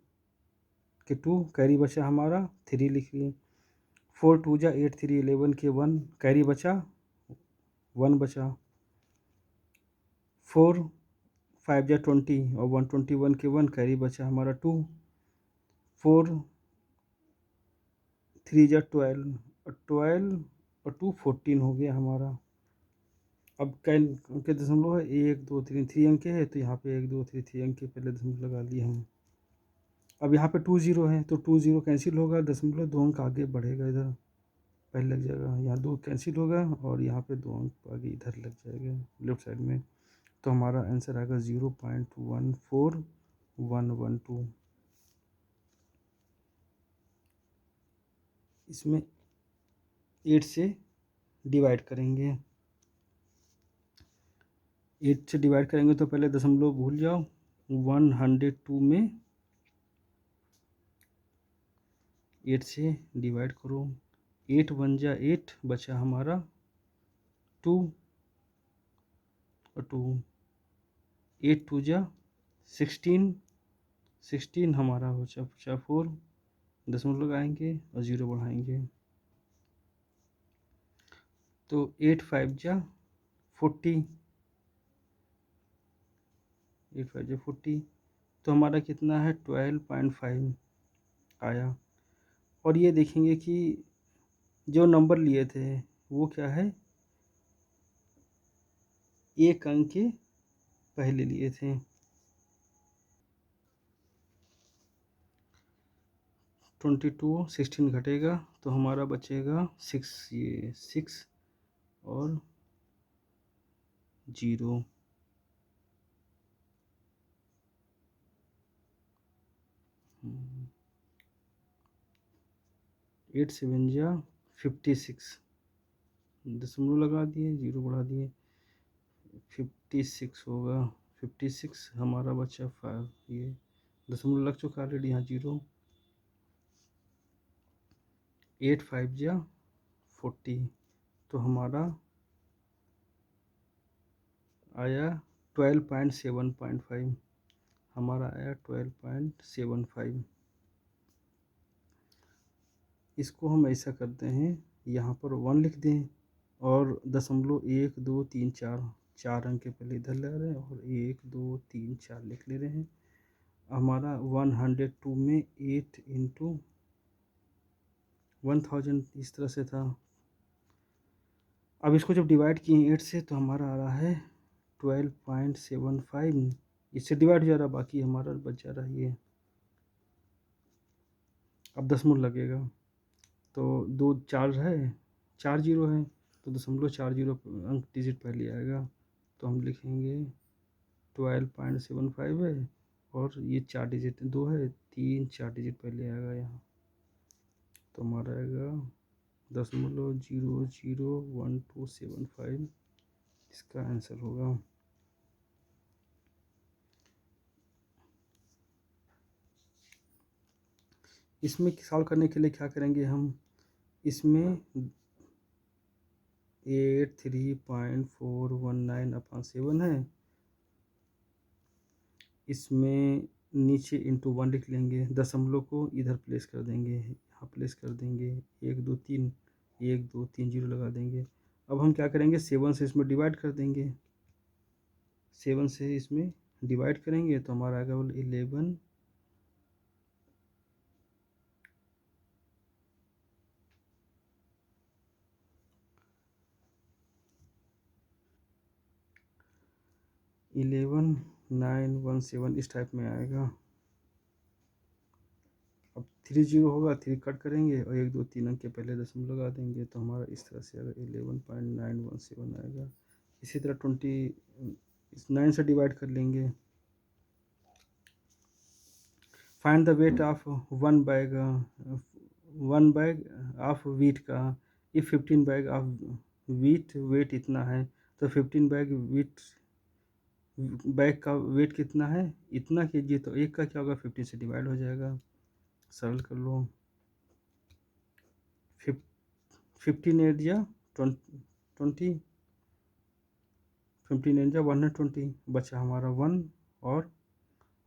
के 2 कैरी बचा हमारा 3 लिख लिए, 4 2 जा 8 3 11 के 1 कैरी बचा 1 बचा, 4 5 जा 20 और 121 के 1 कैरी बचा हमारा 2, 4 3 जा 12 और 12 और 2 14 हो गया हमारा। अब कैन के दशमलव है 1 2 3 3 अंक के है, तो यहाँ पे 1 2 3 3 अंक के पहले दशमलव लगा लिए हम। अब यहाँ पे 2 0 है, तो 2 0 कैंसिल होगा, दशमलव 2 अंक आगे बढ़ेगा, इधर पहले लग जाएगा, यहाँ 2 कैंसिल होगा, और यहाँ पे 2 अंक आगे इधर लग जाएगा लेफ्ट साइड में, तो हमारा आंसर आएगा 0.14112। इसमें 8 से डिवाइड करेंगे, 8 से डिवाइड करेंगे तो पहले दशमलव भूल जाओ, 102 में 8 से डिवाइड करो, 8 1 जा 8 बचा हमारा 2 और 2, 8 2 जा 16, 16 हमारा हो बचा 4, दशमलव लगाएंगे और 0 बढ़ाएंगे, तो 8 5 जा 40, 8 5 जा 40, तो हमारा कितना है 12.5 आया। और ये देखेंगे कि जो नंबर लिए थे वो क्या है, एक अंक के पहले लिए थे, 22 16 घटेगा तो हमारा बचेगा 6, ये 6 और जीरो, 8 7 जा 56, दशमलव लगा दिए, जीरो बढ़ा दिए, 56 होगा। 56 हमारा बचा 5, ये दशमलव लग चुका ऑलरेडी यहाँ जीरो। 8 5 जा 40, तो हमारा आया 12.7.5, हमारा आया 12.75। इसको हम ऐसा करते हैं, यहाँ पर 1 लिख दें और दशमलव 1 2 3 4 4 अंक के पहले इधर लगा रहे हैं और 1 2 3 4 लिख ले रहे हैं। हमारा 102 में 8 इंटू 1000 इस तरह से था। अब इसको जब डिवाइड किए 8 से तो हमारा आ रहा है 12.75, इससे डिवाइड हो जा रहा, बाकी हमारा बच जा रहा है ये। अब दशमलव लगेगा तो 2 4 है, 4 जीरो है, तो दशमलव 4 जीरो अंक डिजिट पहले आएगा, तो हम लिखेंगे 12.75 है और ये 4 डिजिट 2 है, 3 4 डिजिट पहले आएगा यहाँ, तो हमारा आएगा 0.001275, इसका आंसर होगा। इसमें सॉल्व करने के लिए क्या करेंगे हम, इसमें 83.419/7 है, इसमें नीचे इंटू 1 लिख लेंगे, दशमलव को इधर प्लेस कर देंगे, यहाँ प्लेस कर देंगे, 1 2 3 1 2 3 जीरो लगा देंगे। अब हम क्या करेंगे, 7 से इसमें डिवाइड कर देंगे, 7 से इसमें डिवाइड करेंगे तो हमारा आएगा 11 11917 इस टाइप में आएगा। अब 3 जीरो होगा, 3 कट करेंगे और 1 2 3 अंक के पहले दशमलव लगा देंगे, तो हमारा इस तरह से आएगा 11.917 आएगा। इसी तरह 9 से डिवाइड कर लेंगे। Find the weight of one bag of wheat का, if 15 bag of wheat weight इतना है, तो 15 बैग का वेट कितना है, इतना कीजिए, तो एक का क्या होगा, 15 से डिवाइड हो जाएगा, सरल कर लो। 15 8 या 20, 15 8 या 120, बचा हमारा 1 और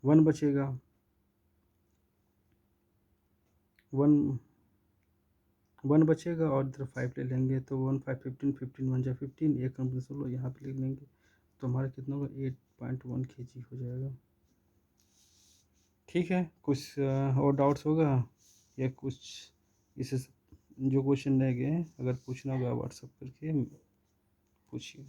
1 बचेगा, 1 बचेगा और इधर 5 ले लेंगे, तो 1 5 15 15 1 जा 15, एक हम दशमलव यहाँ पे लिख लेंगे, तो हमारा कितना होगा 8.1 kg हो जाएगा। ठीक है, कुछ और डाउट्स होगा या कुछ इसे जो क्वेश्चन रह गए हैं, अगर पूछना होगा व्हाट्सअप करके पूछिए।